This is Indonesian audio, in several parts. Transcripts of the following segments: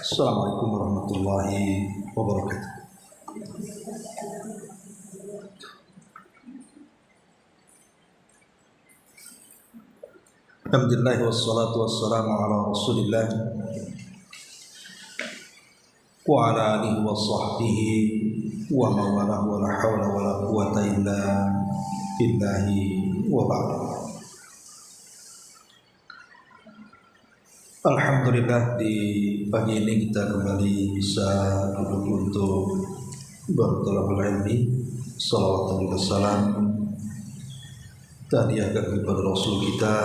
Assalamualaikum warahmatullahi wabarakatuh. Alhamdulillah wassalatu wassalamu ala Rasulillah wa ala alihi wa sahbihi wa mawalah wa la hawla wa la quwata illa billahi wa ba'd. Alhamdulillah, di pagi ini kita kembali bisa duduk untuk bertolabul ilmi. Salawat dan salam tahniahkan kepada Rasul kita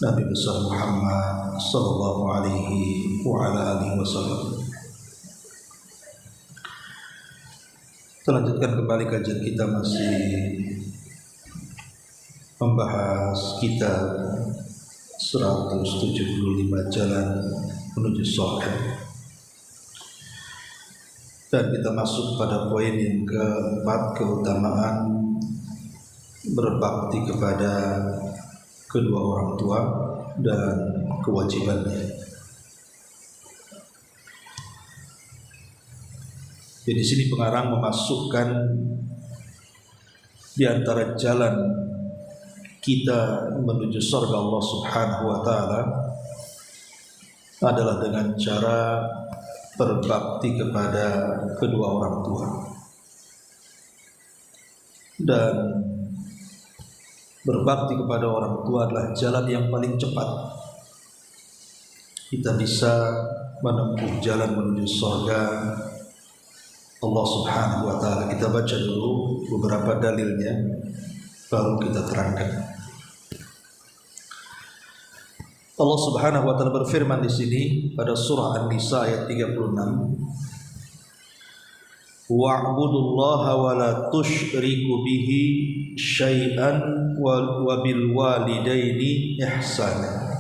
Nabi besar Muhammad sallallahu alaihi wa ala alihi wasallam. Kita lanjutkan kembali kajian kita, masih membahas kitab 175 jalan menuju surga. Dan kita masuk pada poin yang keempat, keutamaan berbakti kepada kedua orang tua dan kewajibannya. Jadi di sini pengarang memasukkan di antara jalan kita menuju surga Allah Subhanahu wa taala adalah dengan cara berbakti kepada kedua orang tua. Dan berbakti kepada orang tua adalah jalan yang paling cepat kita bisa menempuh jalan menuju surga Allah Subhanahu wa taala. Kita baca dulu beberapa dalilnya, baru kita terangkan. Allah Subhanahu wa taala berfirman di sini pada surah An-Nisa ayat 36, wa'budullaha wa la tusyriku bihi syai'an wa bil walidaini ihsana.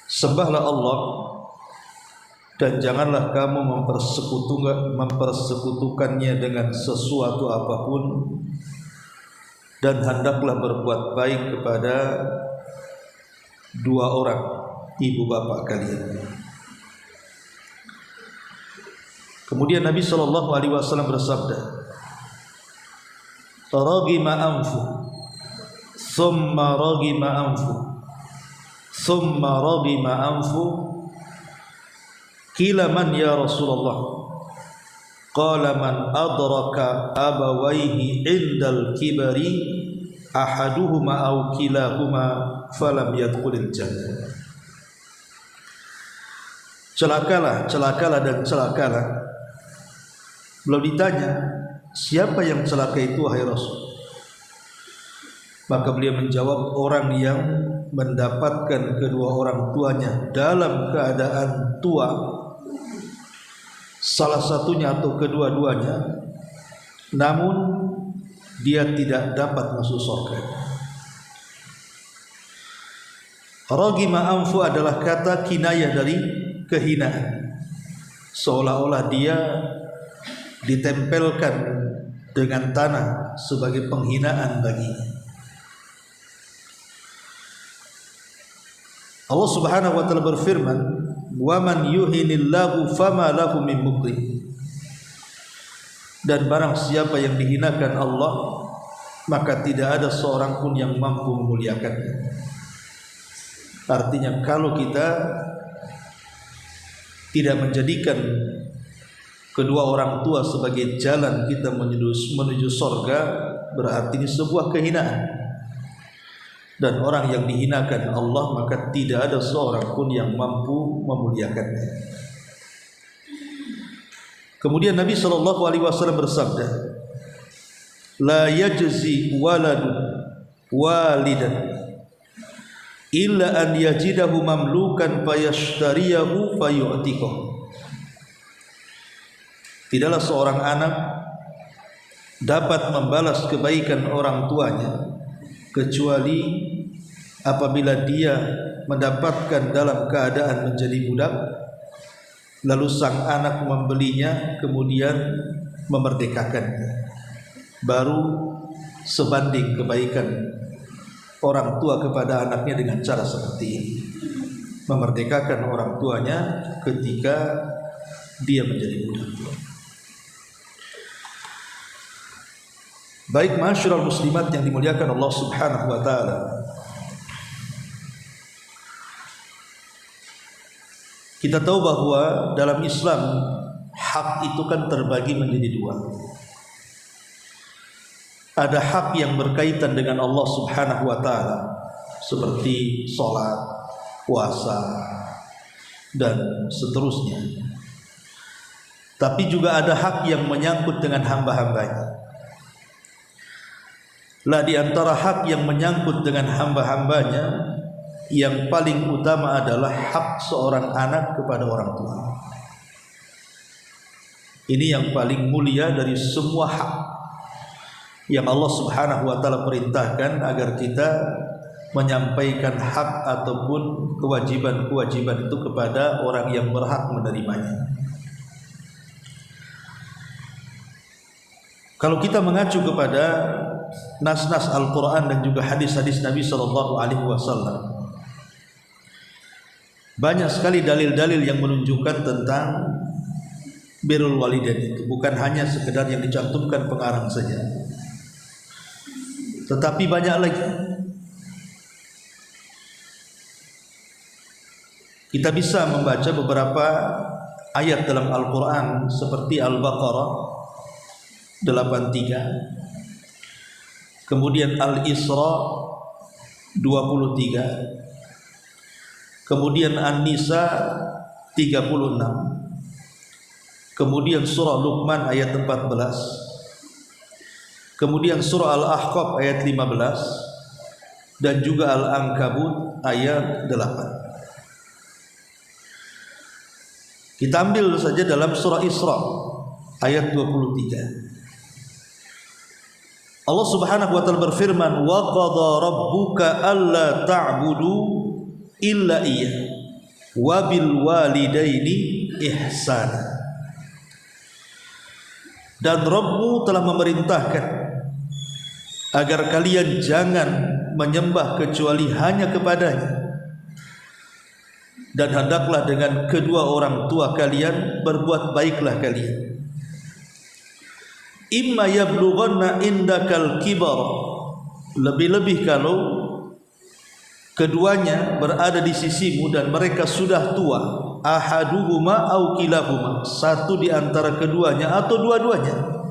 Sembahlah Allah dan janganlah kamu mempersekutukannya dengan sesuatu apapun, dan hendaklah berbuat baik kepada dua orang ibu bapak kalian. Kemudian Nabi SAW bersabda, ragima anfu thumma ragima anfu thumma ragima anfu qila man ya Rasulullah, qala man adraka abawaihi indal kibari ahaduhuma aw kilahuma falam yadkhulil jannah. Celakalah dan celakalah. Belum ditanya siapa yang celaka itu wahai Rasul, maka beliau menjawab, orang yang mendapatkan kedua orang tuanya dalam keadaan tua, salah satunya atau kedua-duanya, namun dia tidak dapat masuk surga. Ragima anfu adalah kata kinayah dari kehinaan, seolah-olah dia ditempelkan dengan tanah sebagai penghinaan baginya. Allah Subhanahu wa taala berfirman, wa man yuhinillahu fama lahu min mukrim. Dan barang siapa yang dihinakan Allah, maka tidak ada seorang pun yang mampu memuliakannya. Artinya kalau kita tidak menjadikan kedua orang tua sebagai jalan kita menuju surga, berarti ini sebuah kehinaan. Dan orang yang dihinakan Allah, maka tidak ada seorang pun yang mampu memuliakannya. Kemudian Nabi SAW bersabda, la yajzi waladun walidan illa an yajidahu mamlukan fayashtariyahu fayu'tiqah. Tidaklah seorang anak dapat membalas kebaikan orang tuanya kecuali apabila dia mendapatkan dalam keadaan menjadi budak, lalu sang anak membelinya kemudian memerdekakannya, baru sebanding kebaikan orang tua kepada anaknya dengan cara seperti ini. memerdekakan orang tuanya ketika dia menjadi budak. Baik ma'asyiral muslimat yang dimuliakan Allah Subhanahu wa taala. Kita tahu bahwa dalam Islam hak itu kan terbagi menjadi dua. Ada hak yang berkaitan dengan Allah Subhanahu wa taala seperti salat, puasa dan seterusnya. Tapi juga ada hak yang menyangkut dengan hamba-hambanya. Lah di antara hak yang menyangkut dengan hamba-hambanya, yang paling utama adalah hak seorang anak kepada orang tua. Ini yang paling mulia dari semua hak yang Allah Subhanahu wa taala perintahkan agar kita menyampaikan hak ataupun kewajiban-kewajiban itu kepada orang yang berhak menerimanya. Kalau kita mengacu kepada nas-nas Al-Quran dan juga hadis-hadis Nabi SAW, banyak sekali dalil-dalil yang menunjukkan tentang birrul walidain itu. Bukan hanya sekedar yang dicantumkan pengarang saja, tetapi banyak lagi. Kita bisa membaca beberapa ayat dalam Al-Quran seperti Al-Baqarah 83, kemudian Al-Isra 23, kemudian An-Nisa 36, kemudian surah Luqman ayat 14, kemudian surah Al-Ahqaf ayat 15, dan juga Al-Ankabut ayat 8. Kita ambil saja dalam surah Isra ayat 23. Allah Subhanahu wa taala berfirman, wa qadha rabbuka alla ta'budu illa iyyah wa bil walidaini ihsana. Dan Rabbmu telah memerintahkan agar kalian jangan menyembah kecuali hanya kepadanya, dan hendaklah dengan kedua orang tua kalian berbuat baiklah kalian. Imma yablughanna indakal kibar, lebih-lebih kalau keduanya berada di sisimu dan mereka sudah tua, ahaduhuma au kilahuma, satu di antara keduanya atau dua-duanya,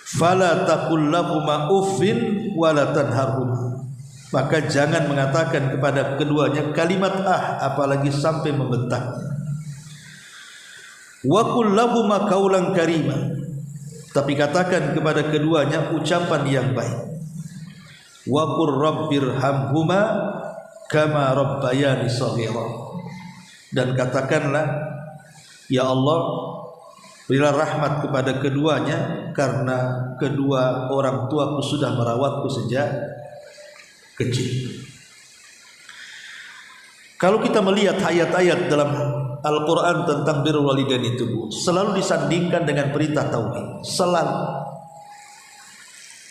fala taqul lahuma uffin wala tanharhuma, maka jangan mengatakan kepada keduanya kalimat apalagi sampai membentaknya. Wa qul lahuma qaulan karima, tapi katakan kepada keduanya ucapan yang baik. Wa qur rabbirhamhuma kama rabbayani shaghira, dan katakanlah, ya Allah, berilah rahmat kepada keduanya karena kedua orang tuaku sudah merawatku sejak kecil. Kalau kita melihat ayat-ayat dalam Al-Quran tentang birrul walidain itu, selalu disandingkan dengan perintah tauhid, selalu.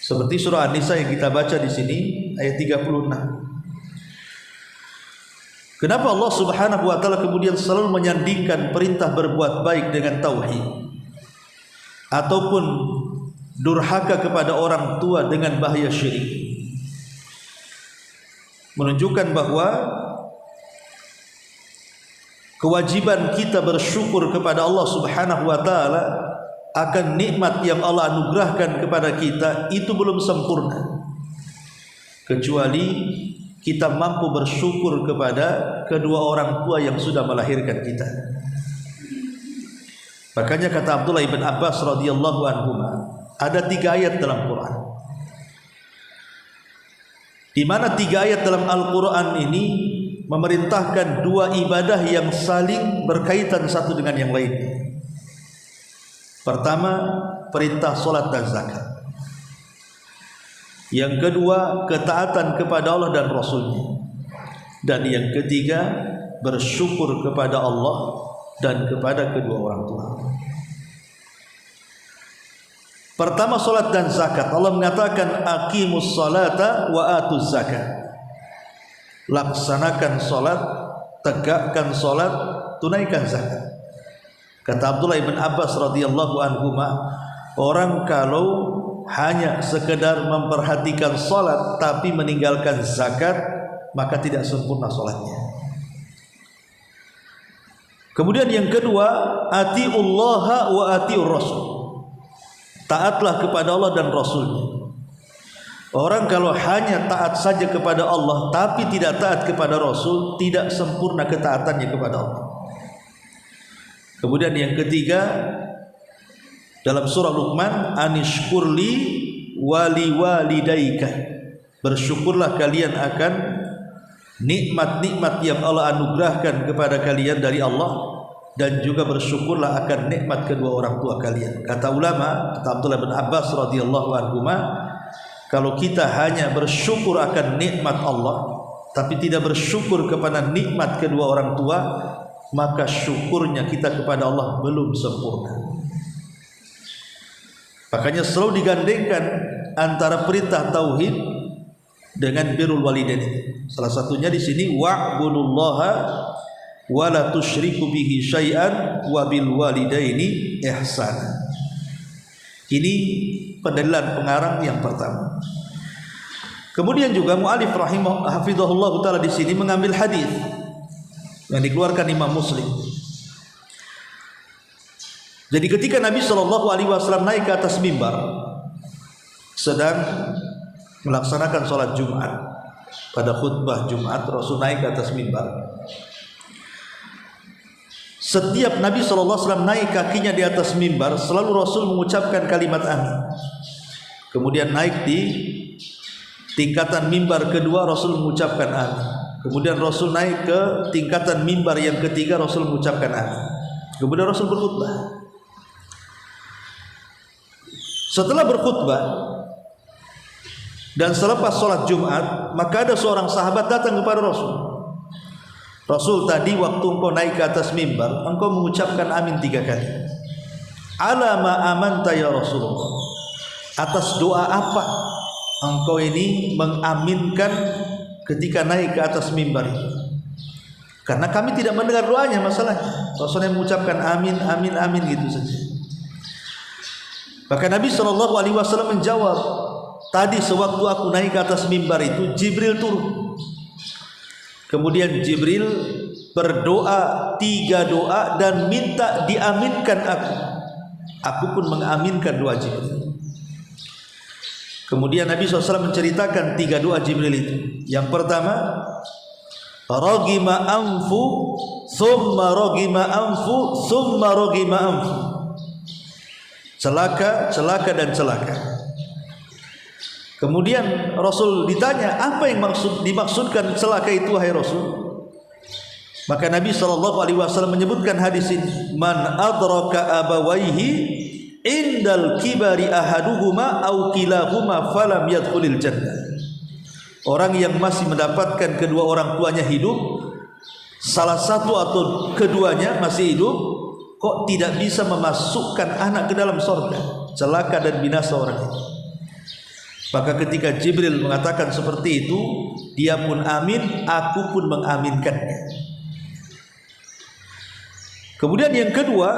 Seperti surah An-Nisa yang kita baca di sini ayat 36. Kenapa Allah Subhanahu wa taala kemudian selalu menyandingkan perintah berbuat baik dengan tauhid, ataupun durhaka kepada orang tua dengan bahaya syirik? Menunjukkan bahwa kewajiban kita bersyukur kepada Allah Subhanahu wa taala akan nikmat yang Allah anugerahkan kepada kita itu belum sempurna kecuali kita mampu bersyukur kepada kedua orang tua yang sudah melahirkan kita. Makanya kata Abdullah ibn Abbas radhiyallahu anhu, ada 3 ayat dalam Quran, di mana 3 ayat dalam Al-Quran ini memerintahkan 2 ibadah yang saling berkaitan satu dengan yang lainnya. Pertama, perintah salat dan zakat. Yang kedua, ketaatan kepada Allah dan Rasulnya. Dan yang ketiga, bersyukur kepada Allah dan kepada kedua orang tua. Pertama, salat dan zakat. Allah mengatakan aqimus salata wa atuz zakat. Laksanakan salat tegakkan salat, tunaikan zakat. Kata Abdullah bin Abbas radhiyallahu anhuma, orang kalau hanya sekedar memperhatikan salat tapi meninggalkan zakat, maka tidak sempurna salatnya. Kemudian yang kedua, atiullaha wa atiur rasul. Taatlah kepada Allah dan Rasulnya. Orang kalau hanya taat saja kepada Allah tapi tidak taat kepada Rasul, tidak sempurna ketaatannya kepada Allah. Kemudian yang ketiga, dalam surah Luqman, anishkurli wali walidaika. Bersyukurlah kalian akan nikmat-nikmat yang Allah anugerahkan kepada kalian dari Allah, dan juga bersyukurlah akan nikmat kedua orang tua kalian. Kata ulama, kata Abdullah bin Abbas radhiyallahu anhuma, kalau kita hanya bersyukur akan nikmat Allah tapi tidak bersyukur kepada nikmat kedua orang tua, maka syukurnya kita kepada Allah belum sempurna. Makanya selalu digandengkan antara perintah tauhid dengan birrul walidain. Salah satunya di sini wa'budullaha wa la tusyriku bihi syai'an wa bil walidaini ihsana. Ini pendalilan pengarang yang pertama. Kemudian juga mu'alif hafizahullah taala di sini mengambil hadis yang dikeluarkan Imam Muslim. Jadi ketika Nabi SAW naik ke atas mimbar sedang melaksanakan sholat Jumat, pada khutbah Jumat Rasul naik ke atas mimbar. Setiap Nabi SAW naik kakinya di atas mimbar, selalu Rasul mengucapkan kalimat amin. Kemudian naik di tingkatan mimbar kedua, Rasul mengucapkan amin. Kemudian Rasul naik ke tingkatan mimbar yang ketiga, Rasul mengucapkan amin. Kemudian Rasul berkhutbah. Setelah berkhutbah dan selepas sholat Jumat, maka ada seorang sahabat datang kepada Rasul. Rasul, tadi waktu engkau naik ke atas mimbar, engkau mengucapkan amin 3 kali. Ala ma amanta ya Rasulullah. Atas doa apa engkau ini mengaminkan ketika naik ke atas mimbar itu? Karena kami tidak mendengar doanya masalahnya. Rasul yang mengucapkan amin, amin, amin gitu saja. Maka Nabi SAW menjawab, tadi sewaktu aku naik ke atas mimbar itu Jibril turun. Kemudian Jibril berdoa 3 doa dan minta diaminkan aku. Aku pun mengaminkan doa Jibril. Kemudian Nabi SAW menceritakan 3 doa Jibril itu. Yang pertama, ragima anfu, thumma ragima anfu, thumma ragima anfu. Celaka, celaka dan celaka. Kemudian Rasul ditanya, apa yang dimaksudkan celaka itu wahai Rasul? Maka Nabi SAW menyebutkan hadis ini, man adraka abawaihi indal kibari ahaduhuma au kilahuma falam yadkhulil jannah. Orang yang masih mendapatkan kedua orang tuanya hidup, salah satu atau keduanya masih hidup, kok tidak bisa memasukkan anak ke dalam surga. Celaka dan binasa orang itu. Maka ketika Jibril mengatakan seperti itu, dia pun amin, aku pun mengaminkannya. Kemudian yang kedua,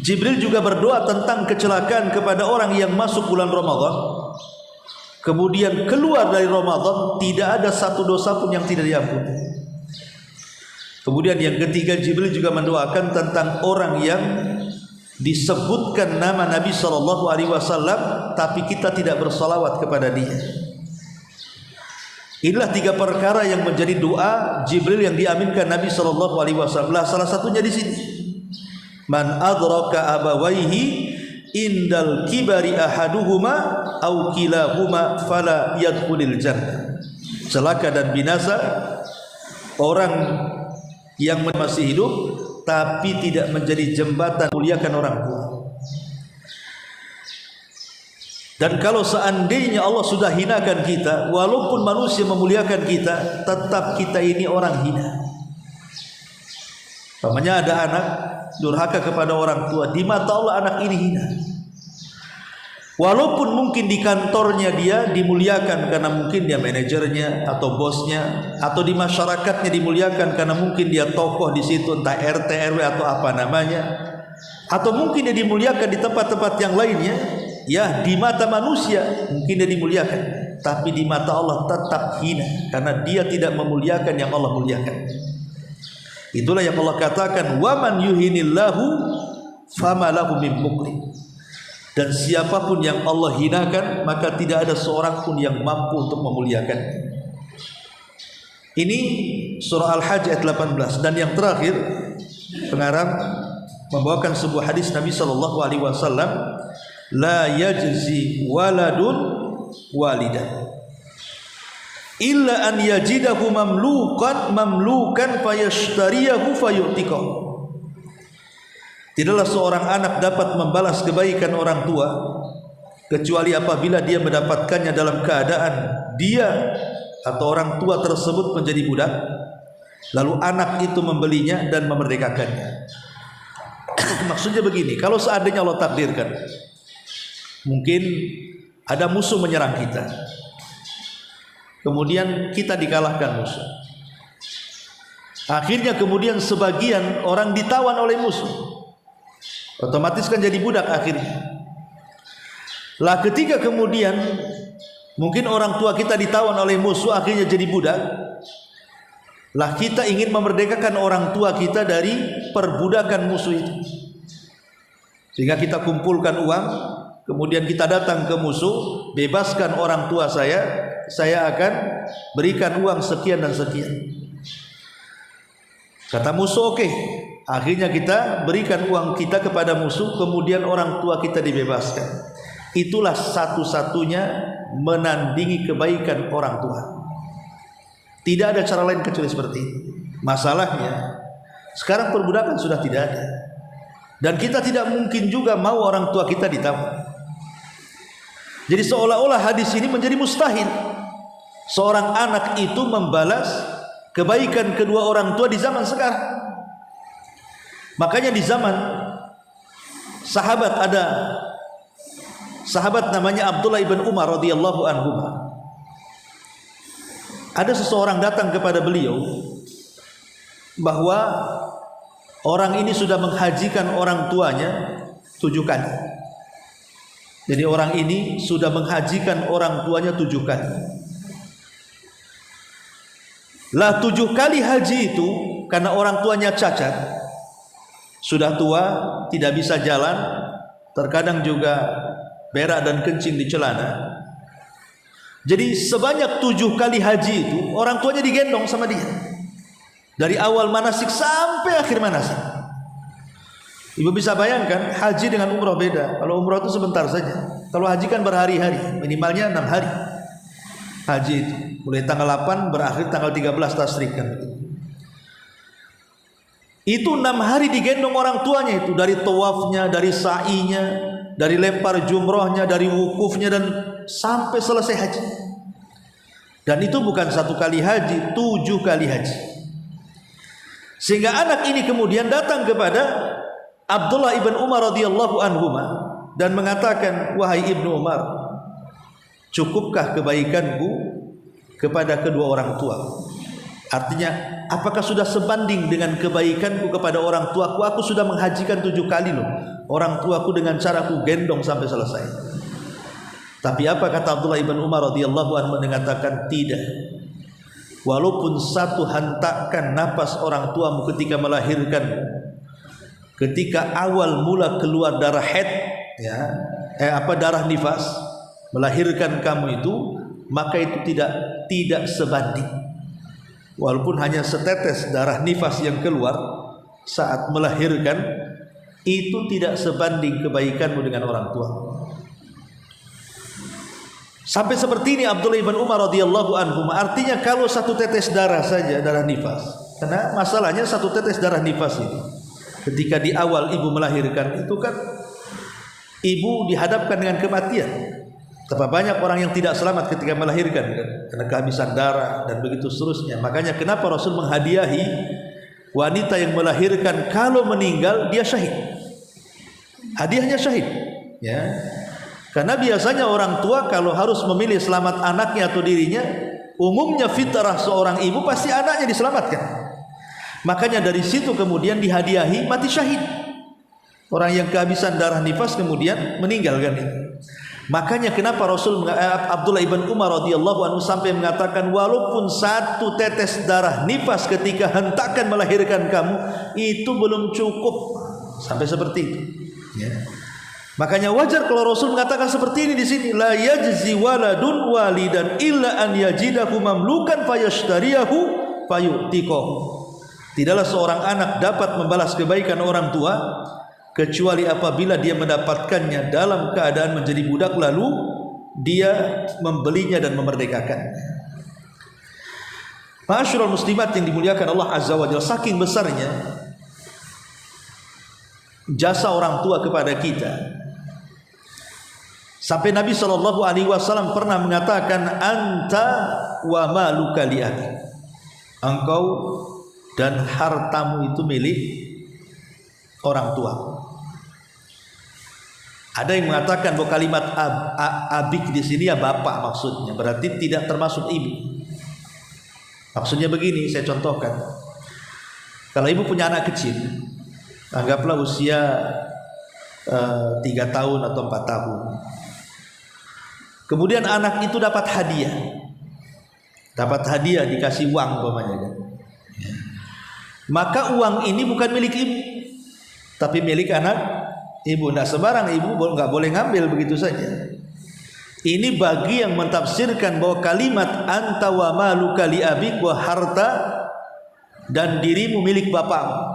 Jibril juga berdoa tentang kecelakaan kepada orang yang masuk bulan Ramadan, kemudian keluar dari Ramadan, tidak ada satu dosa pun yang tidak diampuni. Kemudian yang ketiga, Jibril juga mendoakan tentang orang yang disebutkan nama Nabi SAW tapi kita tidak bersalawat kepada dia. Inilah 3 perkara yang menjadi doa Jibril yang diaminkan Nabi SAW. Salah satunya di sini, man adraka abawaihi indal kibari ahaduhuma au kilahuma fala yadkhulil jannah. Celaka dan binasa orang yang masih hidup tapi tidak menjadi jembatan muliakan orang tua. Dan kalau seandainya Allah sudah hinakan kita, walaupun manusia memuliakan kita, tetap kita ini orang hina. Namanya ada anak durhaka kepada orang tua, di mata Allah anak ini hina. Walaupun mungkin di kantornya dia dimuliakan karena mungkin dia manajernya atau bosnya, atau di masyarakatnya dimuliakan karena mungkin dia tokoh di situ, entah RT RW atau apa namanya, atau mungkin dia dimuliakan di tempat-tempat yang lainnya. Ya, di mata manusia mungkin dia dimuliakan, tapi di mata Allah tetap hina karena dia tidak memuliakan yang Allah muliakan. Itulah yang Allah katakan, wa man yuhinillahu fama lahu min mukrim. Dan siapapun yang Allah hinakan, maka tidak ada seorang pun yang mampu untuk memuliakan. Ini surah Al-Hajj ayat 18. Dan yang terakhir, pengarang membawakan sebuah hadis Nabi SAW, la yajzi waladun walidan illa an yajidahu mamlukan fayashtariyahu fayu'tikahu. Tidaklah seorang anak dapat membalas kebaikan orang tua kecuali apabila dia mendapatkannya dalam keadaan dia atau orang tua tersebut menjadi budak, lalu anak itu membelinya dan memerdekakannya. Maksudnya begini, kalau seandainya Allah takdirkan mungkin ada musuh menyerang kita, kemudian kita dikalahkan musuh, akhirnya kemudian sebagian orang ditawan oleh musuh, otomatis kan jadi budak akhirnya. Lah ketika kemudian mungkin orang tua kita ditawan oleh musuh akhirnya jadi budak, lah kita ingin memerdekakan orang tua kita dari perbudakan musuh itu. Sehingga kita kumpulkan uang, kemudian kita datang ke musuh, bebaskan orang tua saya akan berikan uang sekian dan sekian. Kata musuh oke. Akhirnya kita berikan uang kita kepada musuh, kemudian orang tua kita dibebaskan. Itulah satu-satunya menandingi kebaikan orang tua. Tidak ada cara lain kecuali seperti itu. Masalahnya sekarang perbudakan sudah tidak ada, dan kita tidak mungkin juga mau orang tua kita ditawan. Jadi seolah-olah hadis ini menjadi mustahil seorang anak itu membalas kebaikan kedua orang tua di zaman sekarang. Makanya di zaman sahabat ada sahabat namanya Abdullah ibn Umar radhiyallahu anhu. Ada seseorang datang kepada beliau bahwa orang ini sudah menghajikan orang tuanya 7 kali. Jadi orang ini sudah menghajikan orang tuanya 7 kali. Lah 7 kali haji itu karena orang tuanya cacat, sudah tua, tidak bisa jalan, terkadang juga berak dan kencing di celana. Jadi sebanyak 7 kali haji itu orang tuanya digendong sama dia, dari awal manasik sampai akhir manasik. Ibu bisa bayangkan, haji dengan umroh beda. Kalau umroh itu sebentar saja, kalau haji kan berhari-hari, minimalnya 6 hari haji itu, mulai tanggal 8 berakhir tanggal 13 tasrik kan. Itu 6 hari digendong orang tuanya itu, dari tawafnya, dari sa'inya, dari lempar jumrohnya, dari wukufnya, dan sampai selesai haji. Dan itu bukan 1 kali haji, 7 kali haji. Sehingga anak ini kemudian datang kepada Abdullah ibn Umar radhiyallahu anhu dan mengatakan, wahai Ibnu Umar, cukupkah kebaikanku kepada kedua orang tua? Artinya, apakah sudah sebanding dengan kebaikanku kepada orang tuaku? Aku sudah menghajikan 7 kali loh orang tuaku dengan cara ku gendong sampai selesai. Tapi apa kata Abdullah ibn Umar radhiyallahu anhu? Mengatakan tidak. Walaupun 1 hentakan napas orang tuamu ketika melahirkan, ketika awal mula keluar darah haid, darah nifas, melahirkan kamu itu, maka itu tidak sebanding. Walaupun hanya setetes darah nifas yang keluar saat melahirkan, itu tidak sebanding kebaikanmu dengan orang tua. Sampai seperti ini Abdullah ibn Umar radhiyallahu anhu. Artinya kalau 1 tetes darah saja, darah nifas, karena masalahnya 1 tetes darah nifas ini, ketika di awal ibu melahirkan itu kan ibu dihadapkan dengan kematian. Betapa banyak orang yang tidak selamat ketika melahirkan kan? Karena kehabisan darah dan begitu seterusnya. Makanya kenapa Rasul menghadiahi wanita yang melahirkan, kalau meninggal dia syahid, hadiahnya syahid, ya. Karena biasanya orang tua kalau harus memilih selamat anaknya atau dirinya, umumnya fitrah seorang ibu pasti anaknya diselamatkan. Makanya dari situ kemudian dihadiahi mati syahid. Orang yang kehabisan darah nifas kemudian meninggalkan itu. Makanya kenapa Abdullah ibn Umar radhiyallahu anhu sampai mengatakan, walaupun satu tetes darah nifas ketika hentakan melahirkan kamu itu belum cukup, sampai seperti itu. Ya. Makanya wajar kalau Rasul mengatakan seperti ini di sini, la yajzi waladun walidan illa an yajidahu mamlukan fayashtariyahu fayu'tiqahu. Tidaklah seorang anak dapat membalas kebaikan orang tua kecuali apabila dia mendapatkannya dalam keadaan menjadi budak, lalu dia membelinya dan memerdekakannya. Ma'asyiral muslimat yang dimuliakan Allah Azza wa Jalla, saking besarnya jasa orang tua kepada kita, sampai Nabi SAW pernah mengatakan, anta wa maluka li abik, engkau dan hartamu itu milik orang tua. Ada yang mengatakan bahwa kalimat abik di sini ya bapak maksudnya, berarti tidak termasuk ibu. Maksudnya begini, saya contohkan. Kalau ibu punya anak kecil, anggaplah usia 3 tahun atau 4 tahun. Kemudian anak itu dapat hadiah. Dikasih uang umpamanya kan. Maka uang ini bukan milik ibu, tapi milik anak ibu. Tidak sembarang ibu nggak boleh ngambil begitu saja. Ini bagi yang mentafsirkan bahwa kalimat anta wa maluka li abik, bahwa harta dan dirimu milik bapakmu.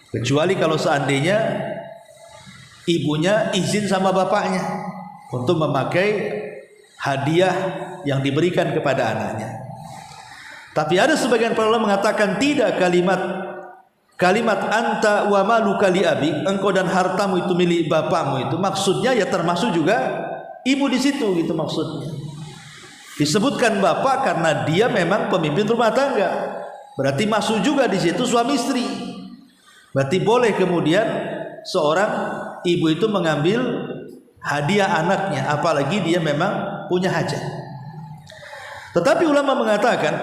Kecuali kalau seandainya ibunya izin sama bapaknya untuk memakai hadiah yang diberikan kepada anaknya. Tapi ada sebagian para ulama mengatakan tidak, kalimat anta wa maluka li abik, engkau dan hartamu itu milik bapakmu, itu maksudnya ya termasuk juga ibu di situ gitu maksudnya. Disebutkan bapak karena dia memang pemimpin rumah tangga. Berarti masuk juga di situ suami istri. Berarti boleh kemudian seorang ibu itu mengambil hadiah anaknya, apalagi dia memang punya hajat. Tetapi ulama mengatakan,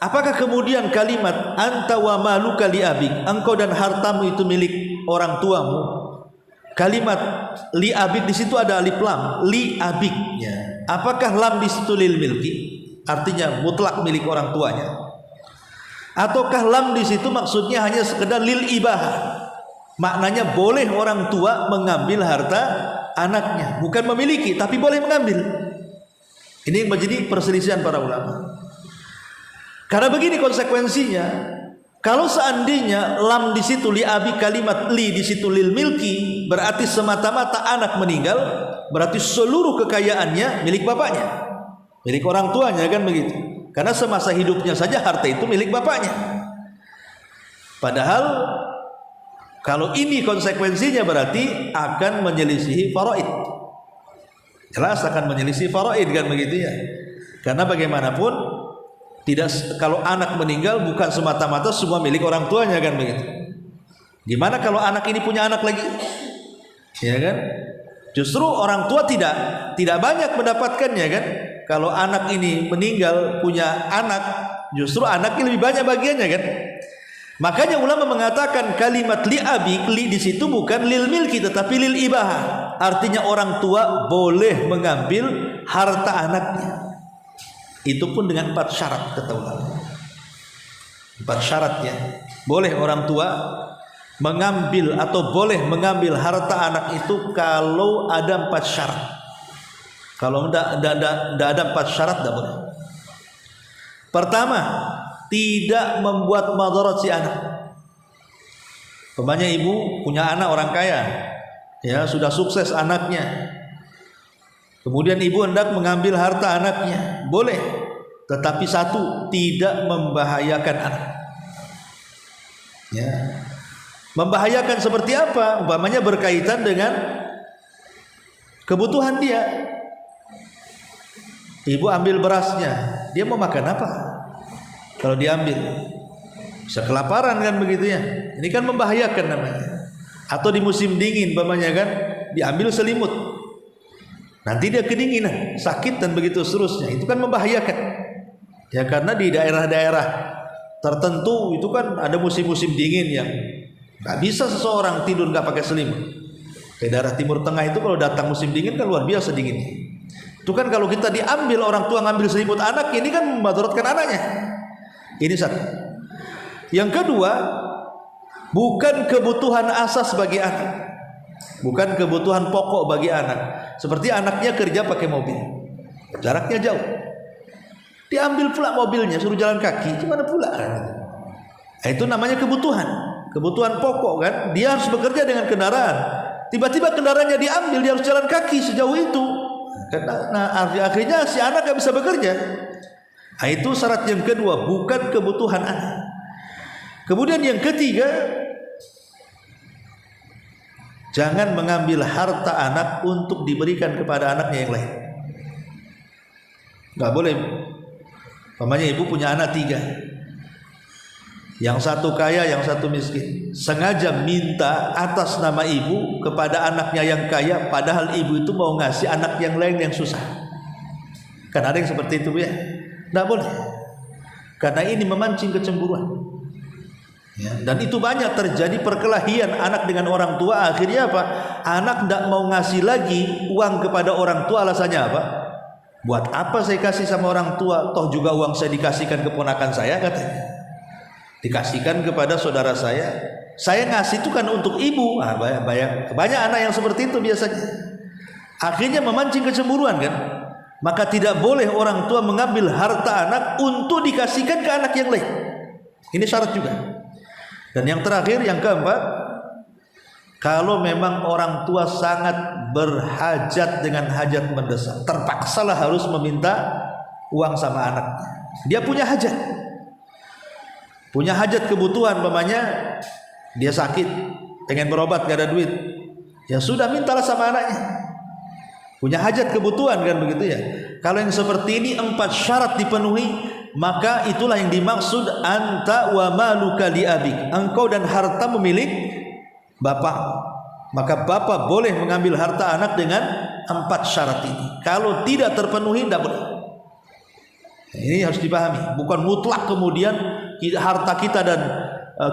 apakah kemudian kalimat anta wa maluka li abik, engkau dan hartamu itu milik orang tuamu, kalimat li abik di situ ada alif lam, li abik, ya. Apakah lam di situ lil milki, artinya mutlak milik orang tuanya, ataukah lam di situ maksudnya hanya sekedar lil ibah, maknanya boleh orang tua mengambil harta anaknya, bukan memiliki tapi boleh mengambil. Ini yang menjadi perselisihan para ulama. Karena begini konsekuensinya, kalau seandainya lam di situ li abi, kalimat li di situ lil milki, berarti semata-mata anak meninggal, berarti seluruh kekayaannya milik bapaknya, milik orang tuanya, kan begitu. Karena semasa hidupnya saja harta itu milik bapaknya. Padahal kalau ini konsekuensinya berarti akan menyelisihi faraid. Jelas akan menyelisih faraid, kan begitu ya. Karena bagaimanapun tidak, kalau anak meninggal bukan semata-mata semua milik orang tuanya, kan begitu. Gimana kalau anak ini punya anak lagi? Ya kan? Justru orang tua tidak banyak mendapatkannya, kan? Kalau anak ini meninggal punya anak, justru anaknya lebih banyak bagiannya, kan? Makanya ulama mengatakan kalimat li abi, li di situ bukan lil milki tetapi lil ibah. Artinya orang tua boleh mengambil harta anaknya. Itu pun dengan 4 syarat, kata ulama. 4 syaratnya. Boleh orang tua mengambil atau boleh mengambil harta anak itu kalau ada 4 syarat. Kalau tidak ada 4 syarat, tidak boleh. Pertama, tidak membuat madarat si anak. Umpamanya ibu punya anak orang kaya, ya sudah sukses anaknya, kemudian ibu hendak mengambil harta anaknya, boleh, tetapi satu, tidak membahayakan anak. Ya, membahayakan seperti apa? Umpamanya berkaitan dengan kebutuhan dia. Ibu ambil berasnya, dia mau makan apa? Kalau diambil bisa kelaparan, kan begitu ya. Ini kan membahayakan namanya. Atau di musim dingin umpamanya, kan diambil selimut. Nanti dia kedinginan, sakit dan begitu seterusnya. Itu kan membahayakan. Ya karena di daerah-daerah tertentu itu kan ada musim-musim dingin yang nggak bisa seseorang tidur nggak pakai selimut. Di daerah Timur Tengah itu kalau datang musim dingin kan luar biasa dingin. Itu kan kalau kita diambil, orang tua ngambil selimut anak, ini kan memadaratkan anaknya. Ini satu. Yang kedua, bukan kebutuhan asas bagi anak, bukan kebutuhan pokok bagi anak. Seperti anaknya kerja pakai mobil, jaraknya jauh, diambil pula mobilnya, suruh jalan kaki, gimana pula? Nah, itu namanya kebutuhan pokok kan. Dia harus bekerja dengan kendaraan, tiba-tiba kendaraannya diambil, dia harus jalan kaki sejauh itu. Nah akhirnya si anak gak bisa bekerja. Nah, itu syarat yang kedua, bukan kebutuhan anak. Kemudian yang ketiga, jangan mengambil harta anak untuk diberikan kepada anaknya yang lain. Gak boleh. Umpamanya ibu punya anak 3, yang satu kaya, yang satu miskin, sengaja minta atas nama ibu kepada anaknya yang kaya, padahal ibu itu mau ngasih anak yang lain yang susah. Kan ada yang seperti itu ya. Tidak boleh, karena ini memancing kecemburuan ya. Dan itu banyak terjadi perkelahian anak dengan orang tua. Akhirnya apa? Anak tidak mau ngasih lagi uang kepada orang tua. Alasannya apa? Buat apa saya kasih sama orang tua, toh juga uang saya dikasihkan keponakan saya, katanya. Dikasihkan kepada saudara saya ngasih itu kan untuk ibu. Nah, banyak anak yang seperti itu biasanya. Akhirnya memancing kecemburuan kan. Maka tidak boleh orang tua mengambil harta anak untuk dikasihkan ke anak yang lain. Ini syarat juga. Dan yang terakhir, yang keempat, kalau memang orang tua sangat berhajat dengan hajat mendesak, terpaksalah harus meminta uang sama anaknya. Dia punya hajat kebutuhan, umpamanya dia sakit, pengen berobat, gak ada duit, ya sudah mintalah sama anaknya. Punya hajat kebutuhan kan begitu ya. Kalau yang seperti ini 4 syarat dipenuhi, maka itulah yang dimaksud anta wa maluka li abik. Engkau dan harta milik bapak. Maka bapak boleh mengambil harta anak dengan 4 syarat ini. Kalau tidak terpenuhi tidak boleh. Ini harus dipahami. Bukan mutlak kemudian harta kita dan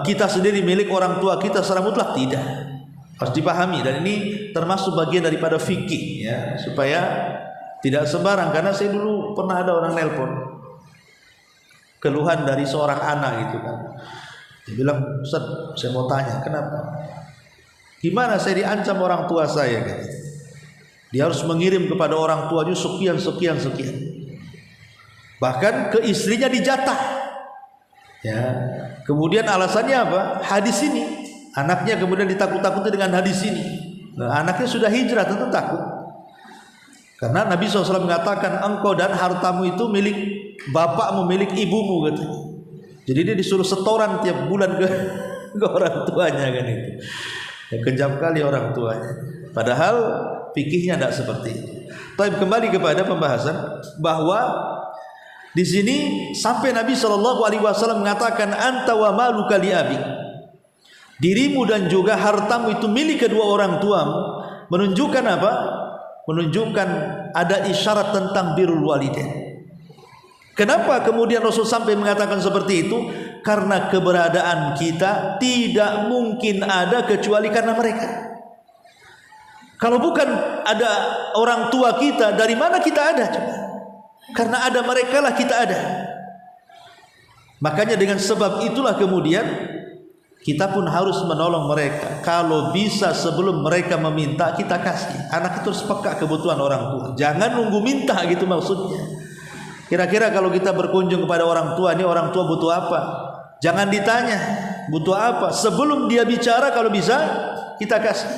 kita sendiri milik orang tua kita secara mutlak, tidak. Harus dipahami, dan ini termasuk bagian daripada fikih ya, supaya tidak sembarang. Karena saya dulu pernah ada orang nelpon keluhan dari seorang anak gitu kan. Dia bilang, "Ustaz, saya mau tanya, kenapa? Gimana saya diancam orang tua saya gitu. Dia harus mengirim kepada orang tuanya sekian. Bahkan ke istrinya dijatah." Ya. Kemudian alasannya apa? Hadis ini. Anaknya kemudian ditakut-takuti dengan hadis ini. Nah, anaknya sudah hijrah, tentu takut. Karena Nabi SAW mengatakan, engkau dan hartamu itu milik bapakmu, milik ibumu katanya. Jadi dia disuruh setoran tiap bulan ke orang tuanya kan itu. Ya, kejam kali orang tuanya. Padahal fikihnya tidak seperti itu. Tapi kembali kepada pembahasan bahwa di sini sampai Nabi SAW mengatakan anta wa maluka li abik. Dirimu dan juga hartamu itu milik kedua orang tuamu. Menunjukkan apa? Menunjukkan ada isyarat tentang birrul walidain. Kenapa kemudian Rasul sampai mengatakan seperti itu? Karena keberadaan kita tidak mungkin ada kecuali karena mereka. Kalau bukan ada orang tua kita, dari mana kita ada? Coba. Karena ada mereka lah kita ada. Makanya dengan sebab itulah kemudian kita pun harus menolong mereka. Kalau bisa sebelum mereka meminta, kita kasih. Anak itu harus peka kebutuhan orang tua. Jangan nunggu minta gitu maksudnya. Kira-kira kalau kita berkunjung kepada orang tua, ini orang tua butuh apa? Jangan ditanya butuh apa. Sebelum dia bicara, kalau bisa kita kasih.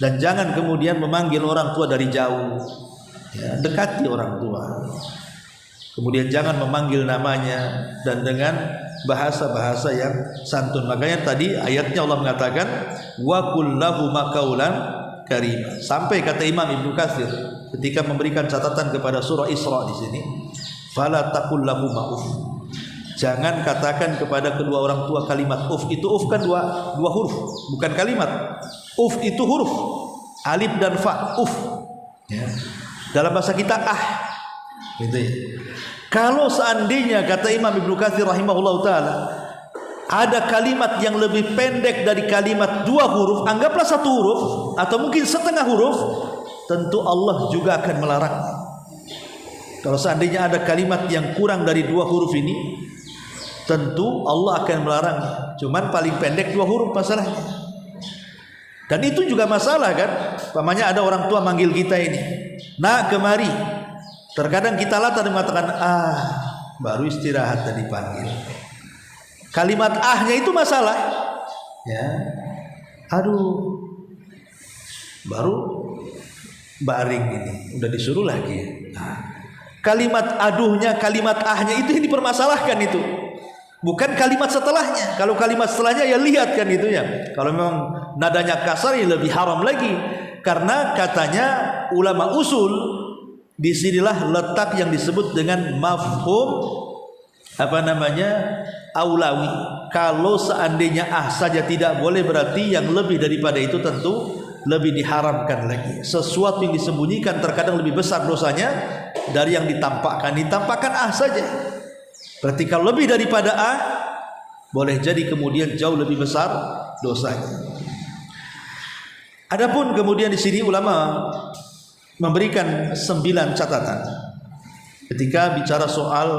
Dan jangan kemudian memanggil orang tua dari jauh. Ya, dekati orang tua. Kemudian jangan memanggil namanya dan dengan bahasa-bahasa yang santun. Makanya tadi ayatnya Allah mengatakan wa qul lahu maqaulan karima. Sampai kata Imam Ibnu Katsir ketika memberikan catatan kepada surah Isra di sini, fala taqul lahu ma'uf. Jangan katakan kepada kedua orang tua kalimat uf. Itu uf kan dua huruf, bukan kalimat. Uf itu huruf. alif dan fa, ya. Dalam bahasa kita gitu ya. Kalau seandainya kata Imam Ibnu Katsir rahimahullah taala ada kalimat yang lebih pendek dari kalimat 2 huruf, anggaplah 1 huruf atau mungkin setengah huruf, tentu Allah juga akan melarang. Kalau seandainya ada kalimat yang kurang dari 2 huruf ini, tentu Allah akan melarang. Cuman paling pendek 2 huruf masalahnya. Dan itu juga masalah kan. Pamannya ada orang tua manggil kita ini, nak kemari. Terkadang kita latah dan mengatakan baru istirahat tadi panggil. Kalimat ahnya itu masalah. Ya. Aduh. Baru baring ini, udah disuruh lagi. Kalimat aduhnya, kalimat ahnya itu yang dipermasalahkan itu. Bukan kalimat setelahnya. Kalau kalimat setelahnya ya lihat kan itu ya. Kalau memang nadanya kasar ya lebih haram lagi. Karena katanya ulama usul, disinilah letak yang disebut dengan mafhum aulawi. Kalau seandainya saja tidak boleh, berarti yang lebih daripada itu tentu lebih diharamkan lagi. Sesuatu yang disembunyikan terkadang lebih besar dosanya dari yang ditampakkan. Ditampakkan saja. Berarti kalau lebih daripada boleh jadi kemudian jauh lebih besar dosanya. Adapun kemudian di sini ulama memberikan 9 catatan ketika bicara soal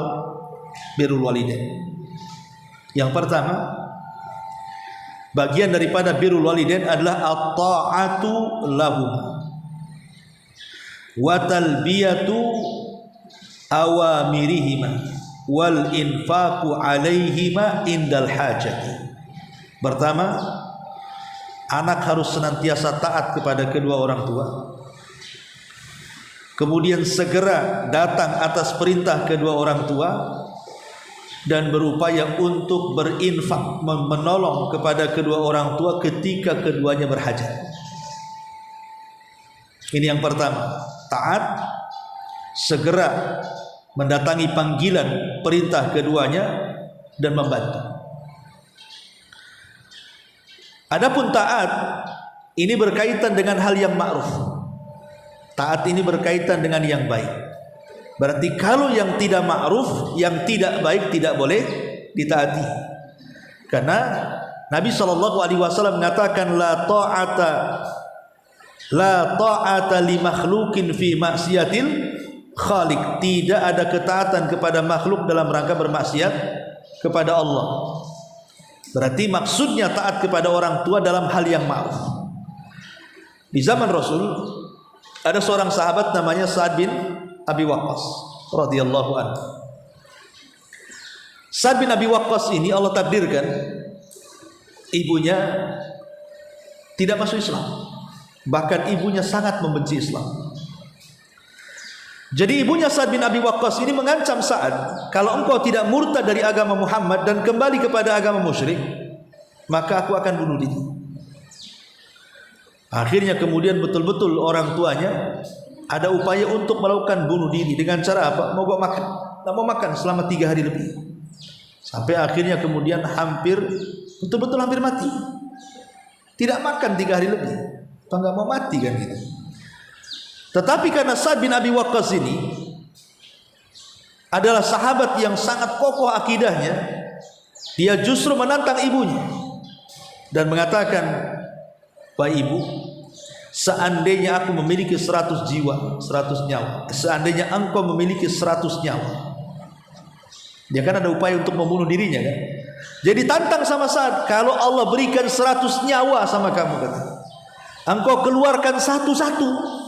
birrul walidain. Yang pertama, bagian daripada birrul walidain adalah at-ta'atu lahum wa talbiyatu awamirihima wal infaqu alaihima indal hajati. Pertama, anak harus senantiasa taat kepada kedua orang tua. Kemudian segera datang atas perintah kedua orang tua dan berupaya untuk berinfak, menolong kepada kedua orang tua ketika keduanya berhajat. Ini yang pertama, taat, segera mendatangi panggilan perintah keduanya dan membantu. Adapun taat ini berkaitan dengan hal yang ma'ruf. Taat ini berkaitan dengan yang baik. Berarti kalau yang tidak ma'ruf, yang tidak baik tidak boleh ditaati. Karena Nabi SAW mengatakan la ta'ata li makhluqin fi maksiatil khaliq. Tidak ada ketaatan kepada makhluk dalam rangka bermaksiat kepada Allah. Berarti maksudnya taat kepada orang tua dalam hal yang ma'ruf. Di zaman Rasul ada seorang sahabat namanya Sa'ad bin Abi Waqqas radhiyallahu anhu. Sa'ad bin Abi Waqqas ini Allah takdirkan ibunya tidak masuk Islam. Bahkan ibunya sangat membenci Islam. Jadi ibunya Sa'ad bin Abi Waqqas ini mengancam Sa'ad, kalau engkau tidak murtad dari agama Muhammad dan kembali kepada agama musyrik, maka aku akan bunuh diri. Akhirnya kemudian betul-betul orang tuanya ada upaya untuk melakukan bunuh diri dengan cara apa? Mogok makan. Tak mau makan selama 3 hari lebih. Sampai akhirnya kemudian betul-betul hampir mati. Tidak makan 3 hari lebih. Apa enggak mau mati kan gitu. Tetapi karena Sa'ad bin Abi Waqqas ini adalah sahabat yang sangat kokoh akidahnya, dia justru menantang ibunya dan mengatakan, "Wahai ibu, seandainya aku memiliki 100 jiwa, 100 nyawa, seandainya engkau memiliki 100 nyawa." Dia kan ada upaya untuk membunuh dirinya kan. Jadi tantang sama Sa'ad, kalau Allah berikan 100 nyawa sama kamu, kata, engkau keluarkan satu-satu